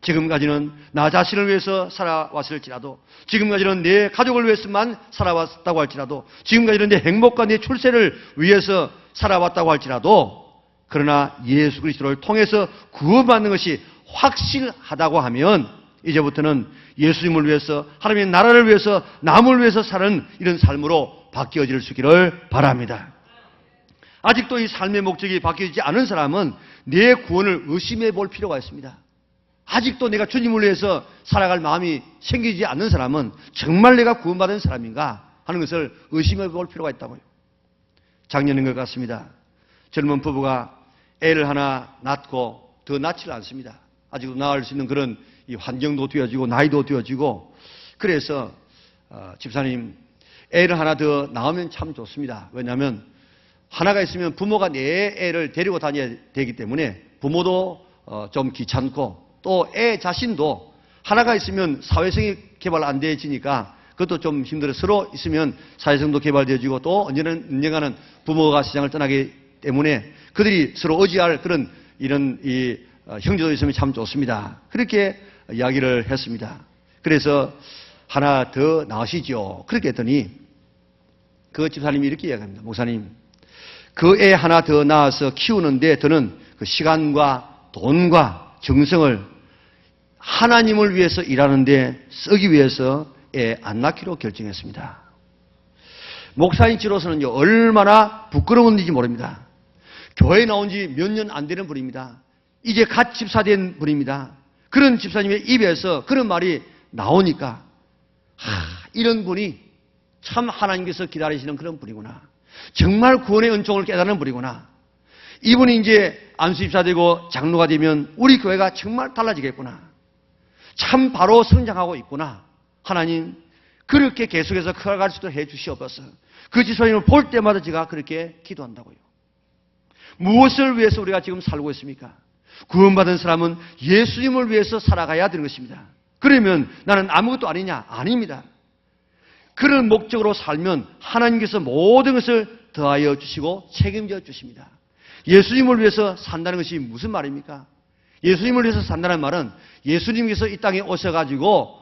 S2: 지금까지는 나 자신을 위해서 살아왔을지라도 지금까지는 내 가족을 위해서만 살아왔다고 할지라도 지금까지는 내 행복과 내 출세를 위해서 살아왔다고 할지라도 그러나 예수 그리스도를 통해서 구원받는 것이 확실하다고 하면 이제부터는 예수님을 위해서 하나님의 나라를 위해서 남을 위해서 사는 이런 삶으로 바뀌어질 수 있기를 바랍니다. 아직도 이 삶의 목적이 바뀌지 않은 사람은 내 구원을 의심해 볼 필요가 있습니다. 아직도 내가 주님을 위해서 살아갈 마음이 생기지 않는 사람은 정말 내가 구원받은 사람인가 하는 것을 의심해 볼 필요가 있다고요. 작년인 것 같습니다. 젊은 부부가 애를 하나 낳고 더 낳지를 않습니다. 아직도 낳을 수 있는 그런 이 환경도 되어지고 나이도 되어지고 그래서 집사님 애를 하나 더 낳으면 참 좋습니다. 왜냐하면 하나가 있으면 부모가 내 애를 데리고 다녀야 되기 때문에 부모도 좀 귀찮고 또 애 자신도 하나가 있으면 사회성이 개발 안 되어지니까 그것도 좀 힘들어. 서로 있으면 사회성도 개발되어지고 또 언젠가는 부모가 세상을 떠나기 때문에 그들이 서로 의지할 그런 이런 형제도 있으면 참 좋습니다. 그렇게 이야기를 했습니다. 그래서 하나 더 낳으시죠. 그렇게 했더니 그 집사님이 이렇게 이야기합니다. 목사님, 그 애 하나 더 낳아서 키우는데 더는 그 시간과 돈과 정성을 하나님을 위해서 일하는데 쓰기 위해서 애 안 낳기로 결정했습니다. 목사인지로서는 얼마나 부끄러운 일인지 모릅니다. 교회 나온 지 몇 년 안 되는 분입니다. 이제 갓 집사된 분입니다. 그런 집사님의 입에서 그런 말이 나오니까 이런 분이 참 하나님께서 기다리시는 그런 분이구나. 정말 구원의 은총을 깨닫는 분이구나. 이분이 이제 안수집사 되고 장로가 되면 우리 교회가 정말 달라지겠구나. 참 바로 성장하고 있구나. 하나님 그렇게 계속해서 커갈 수도 해 주시옵소서. 그 집사님을 볼 때마다 제가 그렇게 기도한다고요. 무엇을 위해서 우리가 지금 살고 있습니까? 구원받은 사람은 예수님을 위해서 살아가야 되는 것입니다. 그러면 나는 아무것도 아니냐? 아닙니다. 그런 목적으로 살면 하나님께서 모든 것을 더하여 주시고 책임져 주십니다. 예수님을 위해서 산다는 것이 무슨 말입니까? 예수님을 위해서 산다는 말은 예수님께서 이 땅에 오셔가지고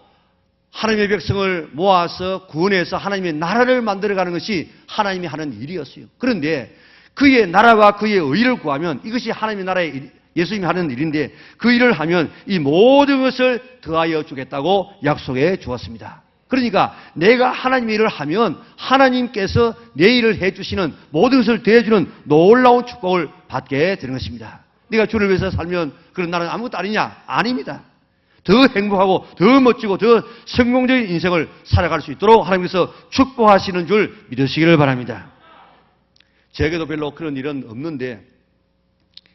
S2: 하나님의 백성을 모아서 구원해서 하나님의 나라를 만들어가는 것이 하나님이 하는 일이었어요. 그런데 그의 나라와 그의 의를 구하면 이것이 하나님의 나라의 예수님이 하는 일인데 그 일을 하면 이 모든 것을 더하여 주겠다고 약속해 주었습니다. 그러니까 내가 하나님의 일을 하면 하나님께서 내 일을 해주시는 모든 것을 더해주는 놀라운 축복을 받게 되는 것입니다. 네가 주를 위해서 살면 그런 나는 아무것도 아니냐? 아닙니다. 더 행복하고 더 멋지고 더 성공적인 인생을 살아갈 수 있도록 하나님께서 축복하시는 줄 믿으시기를 바랍니다. 제게도 별로 그런 일은 없는데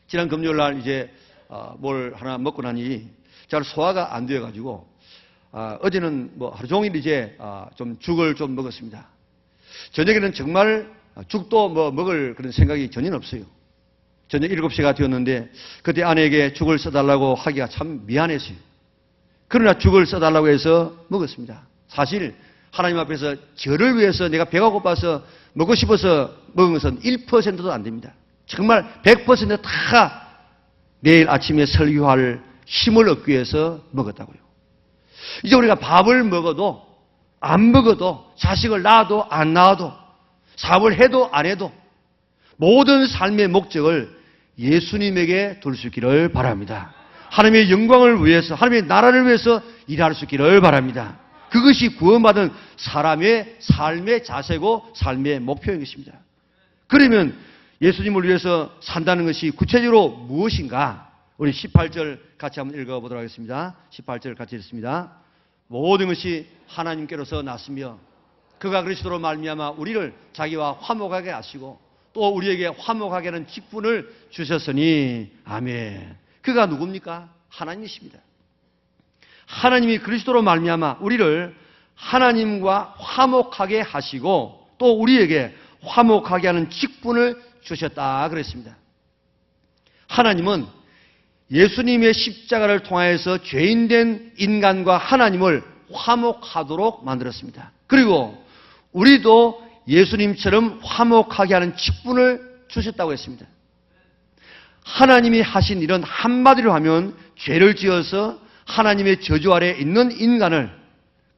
S2: 지난 금요일 날 이제 뭘 하나 먹고 나니 잘 소화가 안 되어가지고 어제는 뭐 하루 종일 이제 좀 죽을 좀 먹었습니다. 저녁에는 정말 죽도 뭐 먹을 그런 생각이 전혀 없어요. 저녁 7시가 되었는데 그때 아내에게 죽을 써달라고 하기가 참 미안했어요. 그러나 죽을 써달라고 해서 먹었습니다. 사실 하나님 앞에서 저를 위해서 내가 배가 고파서 먹고 싶어서 먹은 것은 1%도 안 됩니다. 정말 100%다 내일 아침에 설교할 힘을 얻기 위해서 먹었다고요. 이제 우리가 밥을 먹어도 안 먹어도 자식을 낳아도 안 낳아도 사업을 해도 안 해도 모든 삶의 목적을 예수님에게 둘 수 있기를 바랍니다. 하나님의 영광을 위해서 하나님의 나라를 위해서 일할 수 있기를 바랍니다. 그것이 구원받은 사람의 삶의 자세고 삶의 목표인 것입니다. 그러면 예수님을 위해서 산다는 것이 구체적으로 무엇인가? 우리 18절 같이 한번 읽어보도록 하겠습니다. 18절 같이 읽습니다. 모든 것이 하나님께로서 났으며 그가 그리스도로 말미암아 우리를 자기와 화목하게 하시고 또 우리에게 화목하게 하는 직분을 주셨으니 아멘. 그가 누굽니까? 하나님이십니다. 하나님이 그리스도로 말미암아 우리를 하나님과 화목하게 하시고 또 우리에게 화목하게 하는 직분을 주셨다 그랬습니다. 하나님은 예수님의 십자가를 통하여서 죄인된 인간과 하나님을 화목하도록 만들었습니다. 그리고 우리도 예수님처럼 화목하게 하는 직분을 주셨다고 했습니다. 하나님이 하신 일은 한마디로 하면 죄를 지어서 하나님의 저주 아래 있는 인간을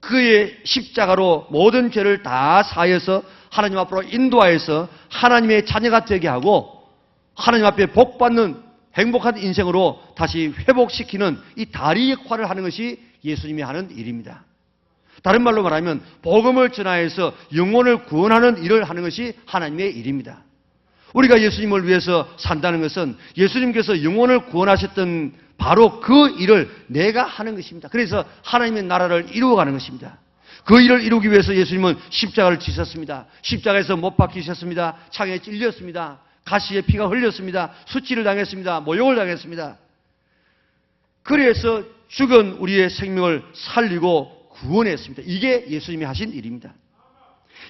S2: 그의 십자가로 모든 죄를 다 사해서 하나님 앞으로 인도하여서 하나님의 자녀가 되게 하고 하나님 앞에 복받는 행복한 인생으로 다시 회복시키는 이 다리 역할을 하는 것이 예수님이 하는 일입니다. 다른 말로 말하면 복음을 전하여서 영혼을 구원하는 일을 하는 것이 하나님의 일입니다. 우리가 예수님을 위해서 산다는 것은 예수님께서 영혼을 구원하셨던 바로 그 일을 내가 하는 것입니다. 그래서 하나님의 나라를 이루어가는 것입니다. 그 일을 이루기 위해서 예수님은 십자가를 지셨습니다. 십자가에서 못 박히셨습니다. 창에 찔렸습니다. 가시에 피가 흘렸습니다. 수치를 당했습니다. 모욕을 당했습니다. 그래서 죽은 우리의 생명을 살리고 구원했습니다. 이게 예수님이 하신 일입니다.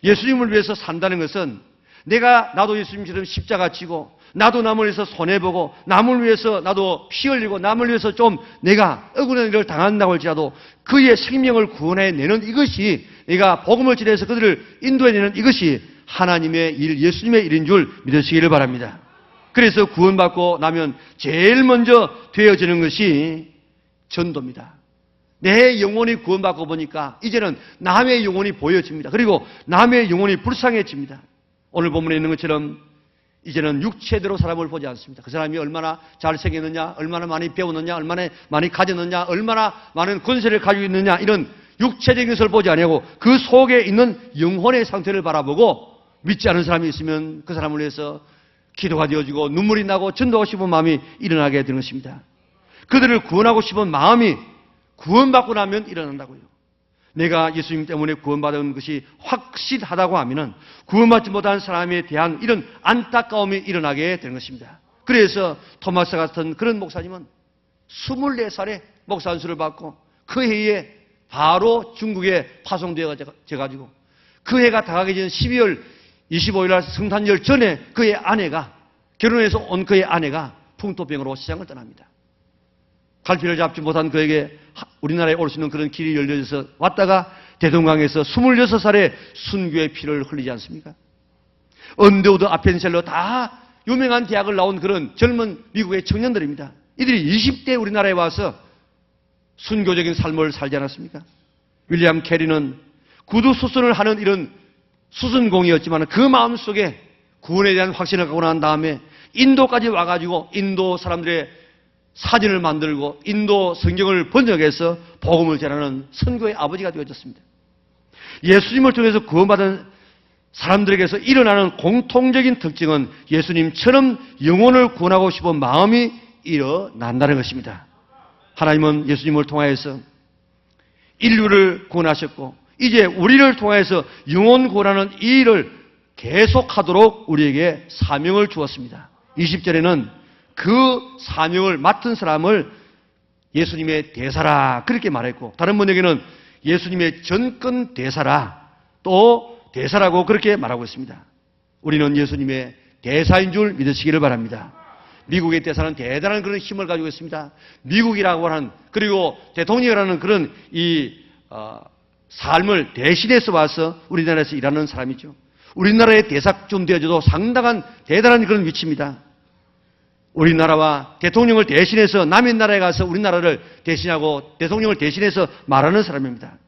S2: 예수님을 위해서 산다는 것은 나도 예수님처럼 십자가 지고 나도 남을 위해서 손해보고 남을 위해서 나도 피 흘리고 남을 위해서 좀 내가 억울한 일을 당한다고 할지라도 그의 생명을 구원해내는 이것이 내가 복음을 전해서 그들을 인도해내는 이것이 하나님의 일, 예수님의 일인 줄 믿으시기를 바랍니다. 그래서 구원받고 나면 제일 먼저 되어지는 것이 전도입니다. 내 영혼이 구원받고 보니까 이제는 남의 영혼이 보여집니다. 그리고 남의 영혼이 불쌍해집니다. 오늘 본문에 있는 것처럼 이제는 육체대로 사람을 보지 않습니다. 그 사람이 얼마나 잘생겼느냐, 얼마나 많이 배웠느냐, 얼마나 많이 가졌느냐, 얼마나 많은 권세를 가지고 있느냐, 이런 육체적인 것을 보지 아니하고 그 속에 있는 영혼의 상태를 바라보고 믿지 않은 사람이 있으면 그 사람을 위해서 기도가 되어지고 눈물이 나고 전도하고 싶은 마음이 일어나게 되는 것입니다. 그들을 구원하고 싶은 마음이 구원받고 나면 일어난다고요. 내가 예수님 때문에 구원받은 것이 확실하다고 하면은 구원받지 못한 사람에 대한 이런 안타까움이 일어나게 되는 것입니다. 그래서 토마스 같은 그런 목사님은 24살에 목사 안수를 받고 그 해에 바로 중국에 파송되어가지고 그 해가 다가기 전 12월 25일 날 성탄절 전에 그의 아내가 결혼해서 온 그의 아내가 풍토병으로 세상을 떠납니다. 갈피를 잡지 못한 그에게 우리나라에 올 수 있는 그런 길이 열려져서 왔다가 대동강에서 26살에 순교의 피를 흘리지 않습니까? 언데우드 아펜셀러 다 유명한 대학을 나온 그런 젊은 미국의 청년들입니다. 이들이 20대 우리나라에 와서 순교적인 삶을 살지 않았습니까? 윌리엄 캐리는 구두 수순을 하는 이런 수순공이었지만 그 마음속에 구원에 대한 확신을 갖고 난 다음에 인도까지 와가지고 인도 사람들의 사진을 만들고 인도 성경을 번역해서 복음을 전하는 선교의 아버지가 되어졌습니다. 예수님을 통해서 구원받은 사람들에게서 일어나는 공통적인 특징은 예수님처럼 영혼을 구원하고 싶은 마음이 일어난다는 것입니다. 하나님은 예수님을 통하여서 인류를 구원하셨고 이제 우리를 통해서 영혼 구원하는 이 일을 계속하도록 우리에게 사명을 주었습니다. 20절에는 그 사명을 맡은 사람을 예수님의 대사라 그렇게 말했고 다른 번역에는 예수님의 전권 대사라 또 대사라고 그렇게 말하고 있습니다. 우리는 예수님의 대사인 줄 믿으시기를 바랍니다. 미국의 대사는 대단한 그런 힘을 가지고 있습니다. 미국이라고 하는 그리고 대통령이라는 그런 삶을 대신해서 와서 우리나라에서 일하는 사람이죠. 우리나라의 대사쯤 되어져도 상당한 대단한 그런 위치입니다. 우리나라와 대통령을 대신해서 남의 나라에 가서 우리나라를 대신하고 대통령을 대신해서 말하는 사람입니다.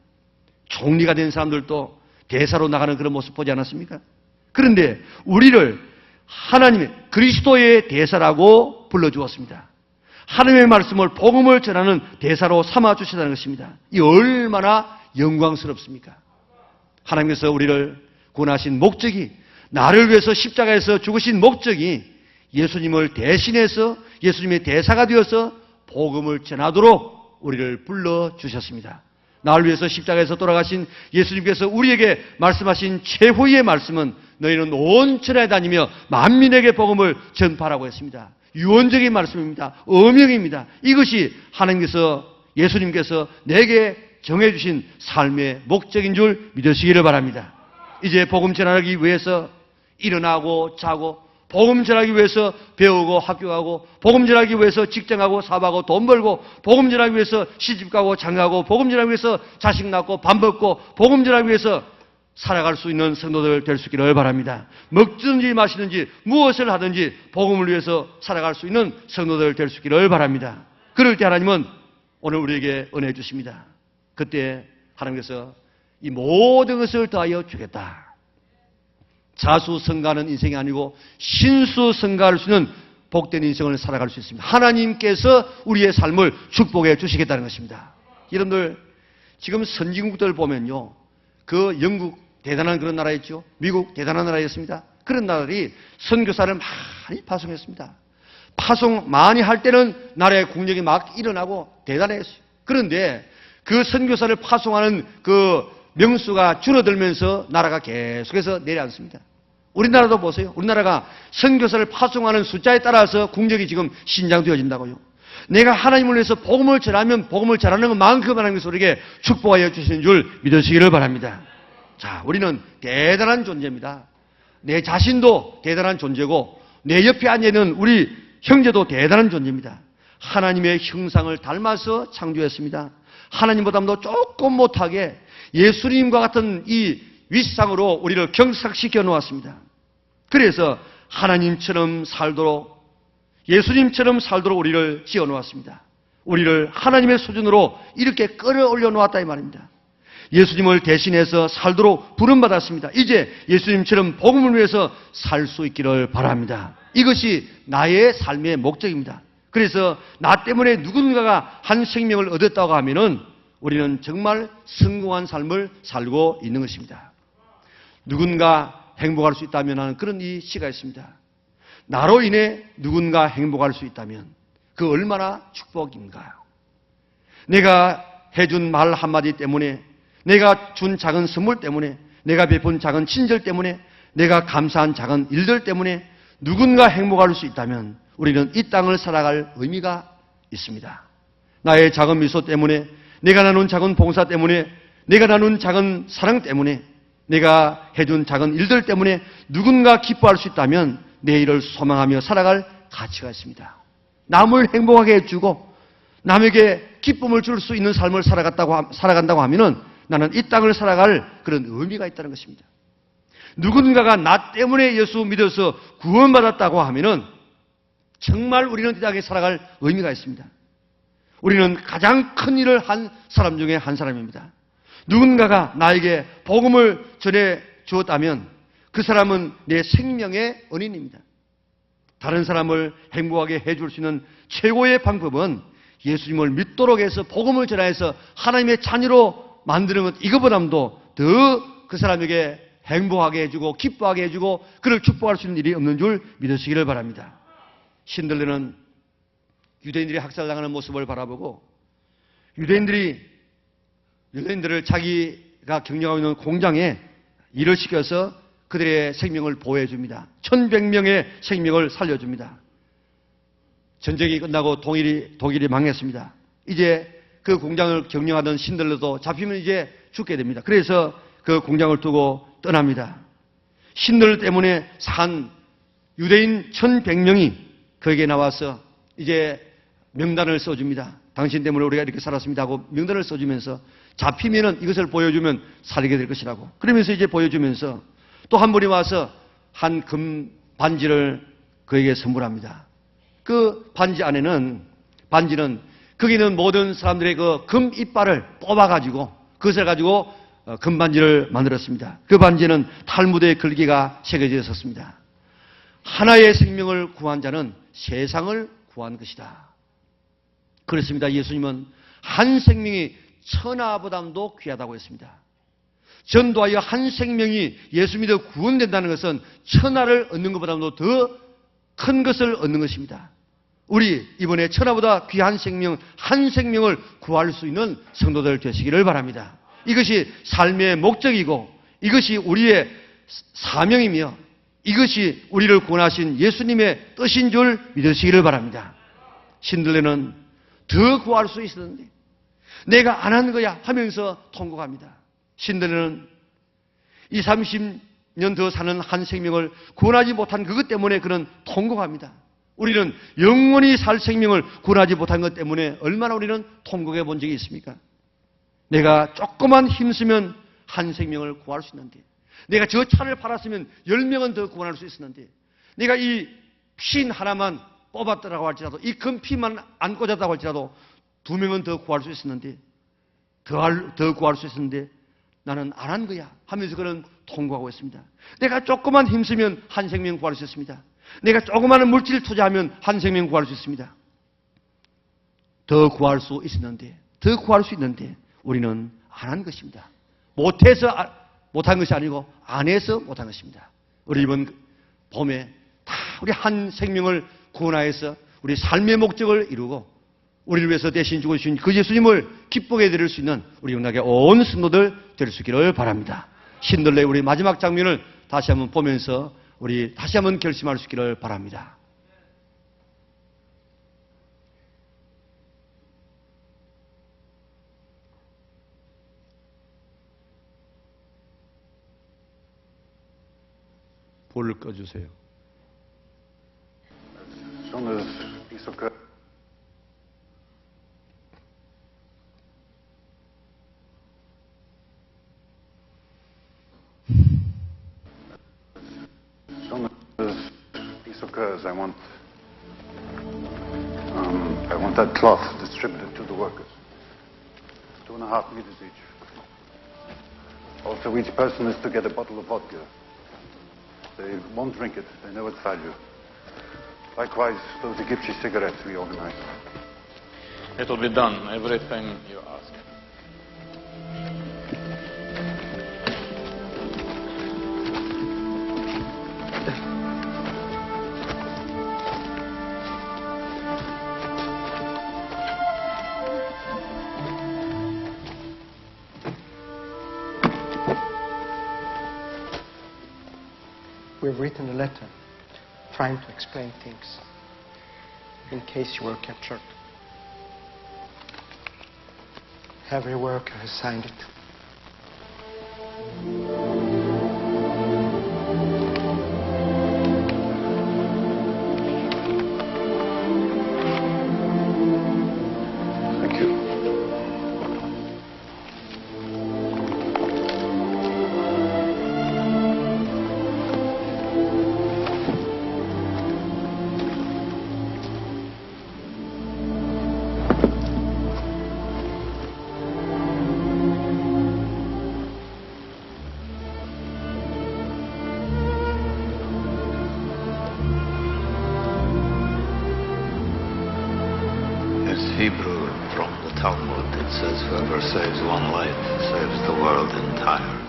S2: 총리가 된 사람들도 대사로 나가는 그런 모습 보지 않았습니까? 그런데 우리를 하나님의 그리스도의 대사라고 불러주었습니다. 하나님의 말씀을 복음을 전하는 대사로 삼아주시다는 것입니다. 이 얼마나 영광스럽습니까? 하나님께서 우리를 구원하신 목적이 나를 위해서 십자가에서 죽으신 목적이 예수님을 대신해서 예수님의 대사가 되어서 복음을 전하도록 우리를 불러주셨습니다. 나를 위해서 십자가에서 돌아가신 예수님께서 우리에게 말씀하신 최후의 말씀은 너희는 온 천하에 다니며 만민에게 복음을 전파라고 했습니다. 유언적인 말씀입니다. 어명입니다. 이것이 하나님께서 예수님께서 내게 정해주신 삶의 목적인 줄 믿으시기를 바랍니다. 이제 복음 전하기 위해서 일어나고 자고 복음 전하기 위해서 배우고 학교 가고 복음 전하기 위해서 직장하고 사업하고 돈 벌고 복음 전하기 위해서 시집가고 장가고 복음 전하기 위해서 자식 낳고 밥 먹고 복음 전하기 위해서 살아갈 수 있는 성도들 될 수 있기를 바랍니다. 먹든지 마시든지 무엇을 하든지 복음을 위해서 살아갈 수 있는 성도들 될 수 있기를 바랍니다. 그럴 때 하나님은 오늘 우리에게 은혜 주십니다. 그때 하나님께서 이 모든 것을 다하여 주겠다. 자수성가하는 인생이 아니고 신수성가할 수 있는 복된 인생을 살아갈 수 있습니다. 하나님께서 우리의 삶을 축복해 주시겠다는 것입니다. 여러분들 지금 선진국들 보면요. 그 영국 대단한 그런 나라였죠. 미국 대단한 나라였습니다. 그런 나라들이 선교사를 많이 파송했습니다. 파송 많이 할 때는 나라의 국력이 막 일어나고 대단했어요. 그런데 그 선교사를 파송하는 그 명수가 줄어들면서 나라가 계속해서 내려앉습니다. 우리나라도 보세요. 우리나라가 선교사를 파송하는 숫자에 따라서 국력이 지금 신장되어진다고요. 내가 하나님을 위해서 복음을 전하면 복음을 전하는 것만큼 하나님께서 우리에게 축복하여 주시는 줄 믿으시기를 바랍니다. 자, 우리는 대단한 존재입니다. 내 자신도 대단한 존재고 내 옆에 앉아있는 우리 형제도 대단한 존재입니다. 하나님의 형상을 닮아서 창조했습니다. 하나님보다도 조금 못하게 예수님과 같은 이 윗상으로 우리를 경삭시켜 놓았습니다. 그래서 하나님처럼 살도록 예수님처럼 살도록 우리를 지어 놓았습니다. 우리를 하나님의 수준으로 이렇게 끌어올려 놓았다 이 말입니다. 예수님을 대신해서 살도록 부름받았습니다. 이제 예수님처럼 복음을 위해서 살 수 있기를 바랍니다. 이것이 나의 삶의 목적입니다. 그래서 나 때문에 누군가가 한 생명을 얻었다고 하면은 우리는 정말 성공한 삶을 살고 있는 것입니다. 누군가 행복할 수 있다면 하는 그런 이 시가 있습니다. 나로 인해 누군가 행복할 수 있다면 그 얼마나 축복인가요? 내가 해준 말 한마디 때문에, 내가 준 작은 선물 때문에, 내가 베푼 작은 친절 때문에, 내가 감사한 작은 일들 때문에 누군가 행복할 수 있다면 우리는 이 땅을 살아갈 의미가 있습니다. 나의 작은 미소 때문에, 내가 나눈 작은 봉사 때문에, 내가 나눈 작은 사랑 때문에, 내가 해준 작은 일들 때문에 누군가 기뻐할 수 있다면 내일을 소망하며 살아갈 가치가 있습니다. 남을 행복하게 해주고 남에게 기쁨을 줄 수 있는 삶을 살아간다고 하면은 나는 이 땅을 살아갈 그런 의미가 있다는 것입니다. 누군가가 나 때문에 예수 믿어서 구원받았다고 하면은 정말 우리는 이 땅에 살아갈 의미가 있습니다. 우리는 가장 큰 일을 한 사람 중에 한 사람입니다. 누군가가 나에게 복음을 전해 주었다면 그 사람은 내 생명의 은인입니다. 다른 사람을 행복하게 해줄 수 있는 최고의 방법은 예수님을 믿도록 해서 복음을 전하여서 하나님의 자녀로 만드는 것, 이거보다도 더 그 사람에게 행복하게 해주고 기뻐하게 해주고 그를 축복할 수 있는 일이 없는 줄 믿으시기를 바랍니다. 신들레는 유대인들이 학살당하는 모습을 바라보고 유대인들을 자기가 경영하고 있는 공장에 일을 시켜서 그들의 생명을 보호해 줍니다. 1100명의 생명을 살려줍니다. 전쟁이 끝나고 독일이 망했습니다. 이제 그 공장을 경영하던 신들레도 잡히면 이제 죽게 됩니다. 그래서 그 공장을 두고 떠납니다. 신들 때문에 산 유대인 1100명이 그에게 나와서 이제 명단을 써줍니다. 당신 때문에 우리가 이렇게 살았습니다 하고 명단을 써주면서 잡히면은 이것을 보여주면 살게 될 것이라고. 그러면서 이제 보여주면서 또 한 분이 와서 한 금 반지를 그에게 선물합니다. 그 반지는 거기는 모든 사람들의 그 금 이빨을 뽑아가지고 그것을 가지고 금반지를 만들었습니다. 그 반지는 탈무드의 글귀가 새겨져 있었습니다. 하나의 생명을 구한 자는 세상을 구한 것이다. 그렇습니다. 예수님은 한 생명이 천하보다도 귀하다고 했습니다. 전도하여 한 생명이 예수 믿어 구원된다는 것은 천하를 얻는 것보다도 더 큰 것을 얻는 것입니다. 우리 이번에 천하보다 귀한 생명, 한 생명을 구할 수 있는 성도들 되시기를 바랍니다. 이것이 삶의 목적이고 이것이 우리의 사명이며 이것이 우리를 구원하신 예수님의 뜻인 줄 믿으시기를 바랍니다. 신들레는 더 구할 수 있었는데 내가 안 한 거야 하면서 통곡합니다. 신들레는 20, 30년 더 사는 한 생명을 구원하지 못한 그것 때문에 그는 통곡합니다. 우리는 영원히 살 생명을 구원하지 못한 것 때문에 얼마나 우리는 통곡해 본 적이 있습니까? 내가 조금만 힘쓰면 한 생명을 구할 수 있는데, 내가 저 차를 팔았으면 10명은 더 구원할 수 있었는데, 내가 이 핀 하나만 뽑았더라고 할지라도, 이 금피만 안 꽂았다고 할지라도 2명은 더 구할 수 있었는데, 더 구할 수 있었는데 나는 안 한 거야 하면서 그는 통곡하고 있습니다. 내가 조금만 힘쓰면 한 생명 구할 수 있습니다. 내가 조그마한 물질 투자하면 한 생명 구할 수 있습니다. 더 구할 수 있는데 우리는 안 한 것입니다. 못해서 못한 것이 아니고 안 해서 못한 것입니다. 우리 이번 봄에 다 우리 한 생명을 구원하여서 우리 삶의 목적을 이루고 우리를 위해서 대신 죽으신 그 예수님을 기쁘게 드릴 수 있는 우리 영락의 온 성도들 될 수 있기를 바랍니다. 신들레 우리 마지막 장면을 다시 한번 보면서 우리 다시 한번 결심할 수 있기를 바랍니다. 불을 꺼주세요.
S4: I want that cloth distributed to the workers. 2.5 meters each. Also, each person is to get a bottle of vodka. They won't drink it. They know its value. Likewise, those Egyptian cigarettes we organized.
S5: It'll be done, everything you ask.
S6: We've written a letter trying to explain things in case you were captured. Every worker has signed it.
S4: Thank you.
S7: It's Hebrew from the Talmud. It says, whoever saves one life saves the world entire.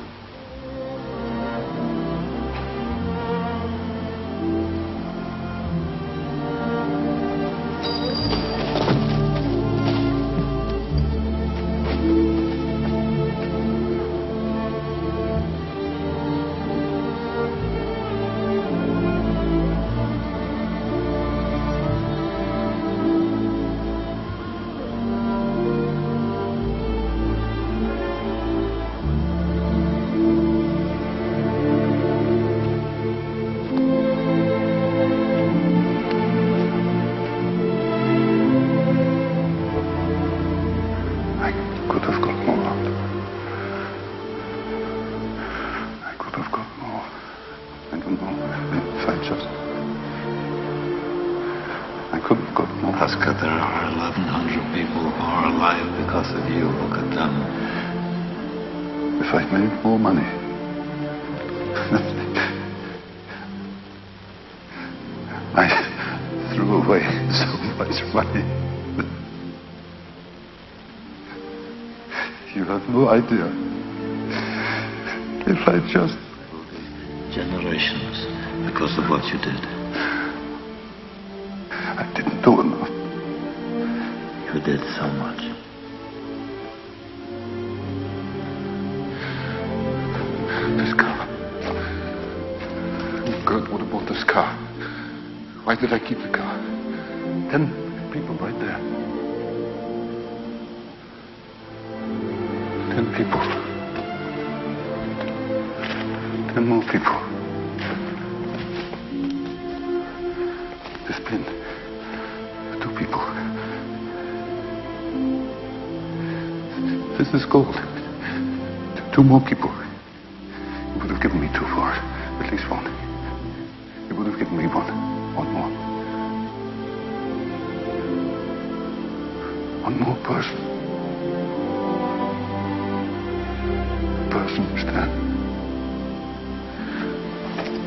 S7: I could have got more. I could have got more. I don't know if I just... I could have got more. Oscar, there are 1,100 people who are alive because of you. Look at them. If I'd made more money. I threw away so much money. You have no idea. If I just... Generations because of what you did.
S4: I didn't do enough.
S7: You did so much.
S4: This car. Gert would have bought this car. Why did I keep the car? 10 people right there. 10 people. 10 more people. This pin. 2 people. This is gold. 2 more people. You would have given me 2 for it. At least 1. You would have given me 1. 1 more. 1 more person. Person stand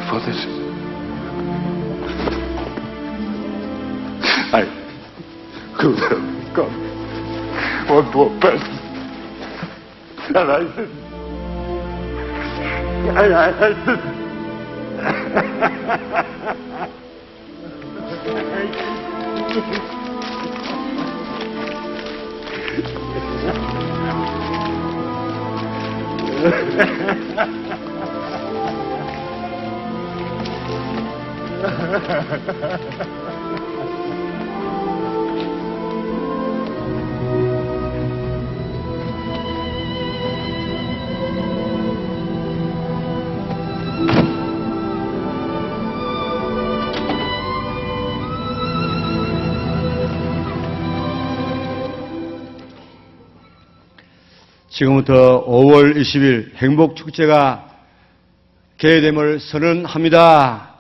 S4: for this. I could have got 1 more person. And I didn't. I didn't.
S2: 지금부터 5월 20일 행복축제가 개회됨을 선언합니다.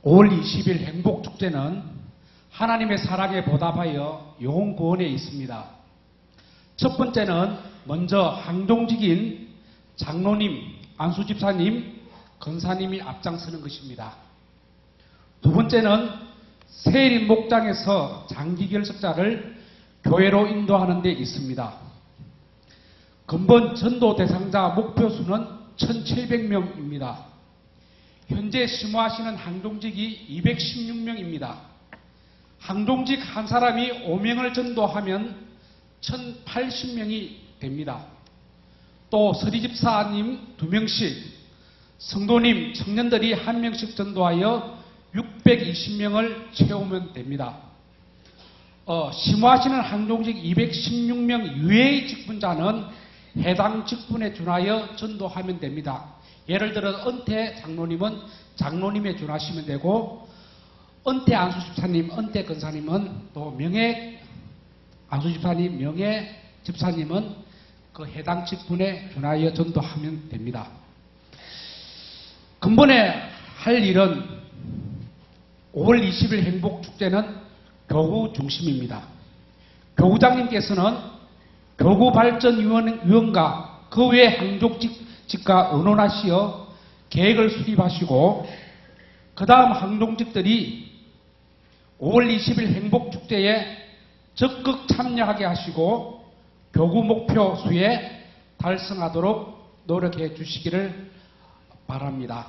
S8: 5월 20일 행복축제는 하나님의 사랑에 보답하여 영혼구원에 있습니다. 첫 번째는 먼저 항동직인 장로님, 안수집사님, 권사님이 앞장서는 것입니다. 두 번째는 세일인 목장에서 장기결석자를 교회로 인도하는 데 있습니다. 근본 전도 대상자 목표수는 1700명입니다. 현재 심호하시는 항동직이 216명입니다. 항동직 한 사람이 5명을 전도하면 1080명이 됩니다. 또 서리집사님 2명씩, 성도님, 청년들이 1명씩 전도하여 620명을 채우면 됩니다. 심호하시는 항동직 216명 이외의 직분자는 해당 직분에 준하여 전도하면 됩니다. 예를 들어 은퇴 장로님은 장로님에 준하시면 되고, 은퇴 안수집사님, 은퇴 권사님은 또 명예 안수집사님, 명예 집사님은 그 해당 직분에 준하여 전도하면 됩니다. 근본에 할 일은 5월 20일 행복축제는 교구 중심입니다. 교구장님께서는 교구발전위원과 그 외 항동직과 의논하시어 계획을 수립하시고, 그 다음 항동직들이 5월 20일 행복축제에 적극 참여하게 하시고 교구 목표 수에 달성하도록 노력해 주시기를 바랍니다.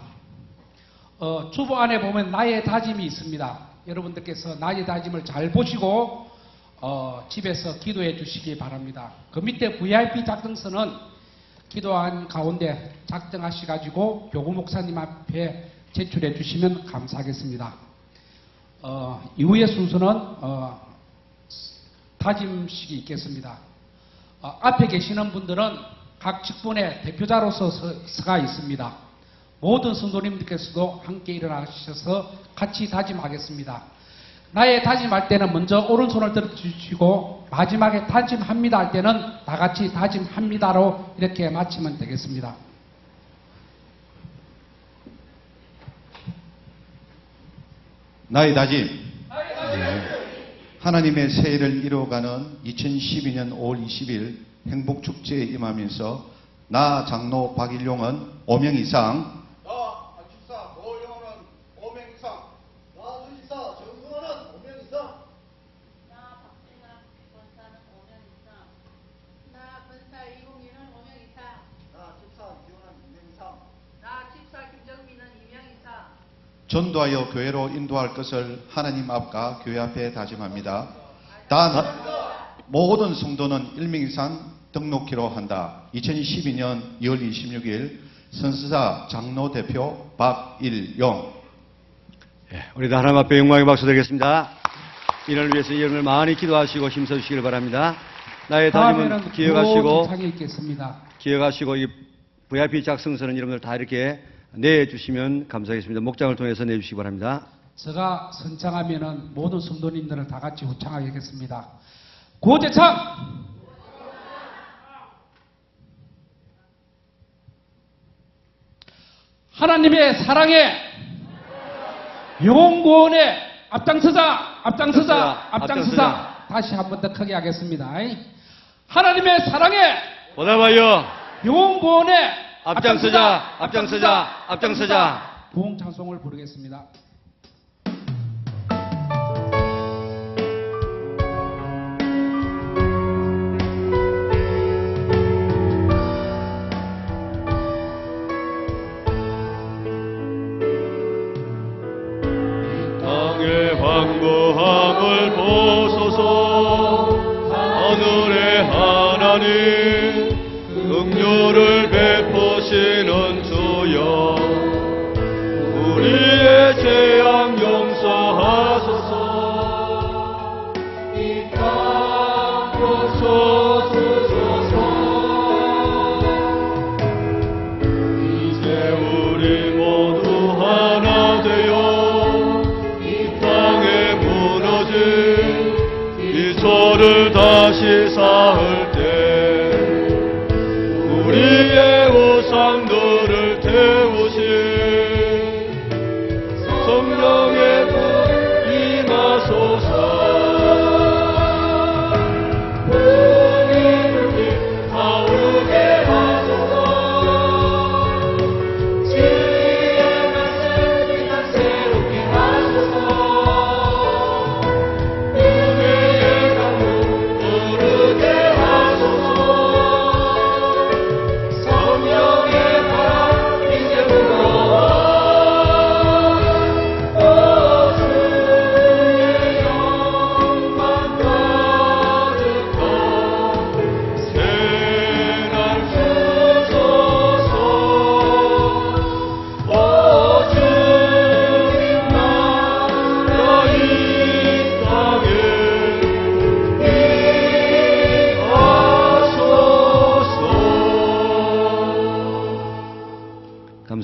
S8: 주보 안에 보면 나의 다짐이 있습니다. 여러분들께서 나의 다짐을 잘 보시고 집에서 기도해 주시기 바랍니다. 그 밑에 VIP 작성서는 기도한 가운데 작성하셔가지고 교구 목사님 앞에 제출해 주시면 감사하겠습니다. 이후의 순서는 다짐식이 있겠습니다. 앞에 계시는 분들은 각 직분의 대표자로서 서가 있습니다. 모든 성도님들께서도 함께 일어나셔서 같이 다짐하겠습니다. 나의 다짐할 때는 먼저 오른손을 들어주시고, 마지막에 다짐합니다 할 때는 다 같이 다짐합니다로 이렇게 마치면 되겠습니다.
S9: 나의 다짐. 하나님의 세일을 이루어가는 2012년 5월 20일 행복축제에 임하면서 나 장로 박일용은 5명 이상,
S10: 나 안축사 노영은 5명 이상, 나 의사 정승원은 5명 이상,
S11: 나 박진아 권사는 5명 이상, 나 권사 이홍이는 5명 이상,
S10: 나 집사 이용은 2명 이상,
S11: 나 집사 김정민은 2명 이상,
S9: 전도하여 교회로 인도할 것을 하나님 앞과 교회 앞에 다짐합니다. 모든 성도는 1명 이상 등록키로 한다. 2012년 2월 26일 선수사 장로 대표 박일용.
S2: 우리도 하나님 앞에 영광의 박수 드리겠습니다. 이를 위해서 여러분을 많이 기도하시고 힘써주시길 바랍니다. 나의 다짐은 기억하시고 이 VIP 작성서는 여러분들 다 이렇게 내주시면 감사하겠습니다. 목장을 통해서 내주시기 바랍니다.
S8: 제가 선창하면은 모든 성도님들을 다 같이 후창하겠습니다. 구호제창! 하나님의 사랑에 영혼구원에 앞장서자. 다시 한 번 더 크게 하겠습니다. 하나님의 사랑에
S2: 보답하여
S8: 영혼구원에
S2: 앞장서자.
S8: 부흥 찬송을 부르겠습니다.
S2: 땅의 황무함을 보소서. 하늘의 하나님 긍휼을 베푸시는 주여, 우리의 죄악 용서하소서. 이 땅 고쳐주소서. 이제 우리 모두 하나 되어 이 땅에 무너진 이 조를 다시 쌓을 때 우리의 우상들을 태우신 성령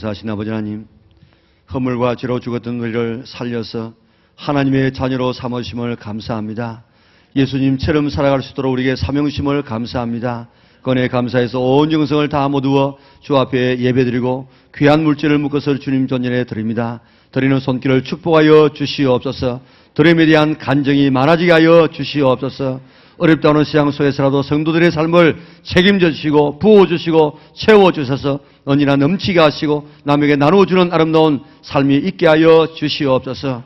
S2: 감사하신 아버지 하나님, 허물과 죄로 죽었던 우리를 살려서 하나님의 자녀로 삼으심을 감사합니다. 예수님처럼 살아갈 수 있도록 우리에게 사명심을 감사합니다. 건에 감사해서 온 영성을 다 모두어 주 앞에 예배드리고 귀한 물질을 묶어서 주님 존전에 드립니다. 드리는 손길을 축복하여 주시옵소서. 드림에 대한 간정이 많아지게 하여 주시옵소서. 어렵다 하는 세상 속에서라도 성도들의 삶을 책임져 주시고 부어주시고 채워주셔서 언니나 넘치게 하시고 남에게 나누어주는 아름다운 삶이 있게 하여 주시옵소서.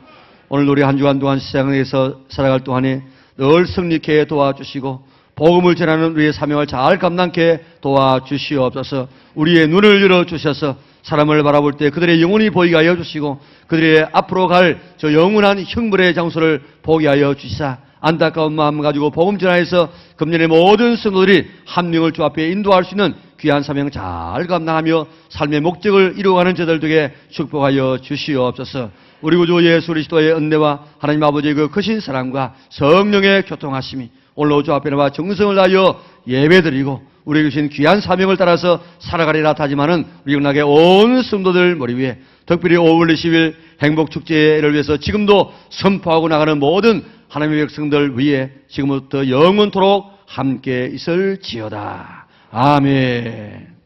S2: 오늘 우리 한 주간 동안 세상에서 살아갈 동안에 늘 승리케 도와주시고 복음을 전하는 우리의 사명을 잘 감당케 도와주시옵소서. 우리의 눈을 열어주셔서 사람을 바라볼 때 그들의 영혼이 보이게 하여 주시고 그들의 앞으로 갈 저 영원한 형벌의 장소를 보게 하여 주시사 안타까운 마음 가지고 복음 전하여서 금년의 모든 성도들이 한 명을 주 앞에 인도할 수 있는 귀한 사명 잘 감당하며 삶의 목적을 이루어가는 저들 되게 축복하여 주시옵소서. 우리 구주 예수 그리스도의 은혜와 하나님 아버지의 그 크신 사랑과 성령의 교통하심이 오늘 주 앞에 나와 정성을 다하여 예배드리고 우리에게 주신 귀한 사명을 따라서 살아가리라 하지만은 우리 영락의 온 성도들 머리 위에 특별히 5월 20일 행복축제를 위해서 지금도 선포하고 나가는 모든 하나님의 백성들 위에 지금부터 영원토록 함께 있을지어다. 아멘.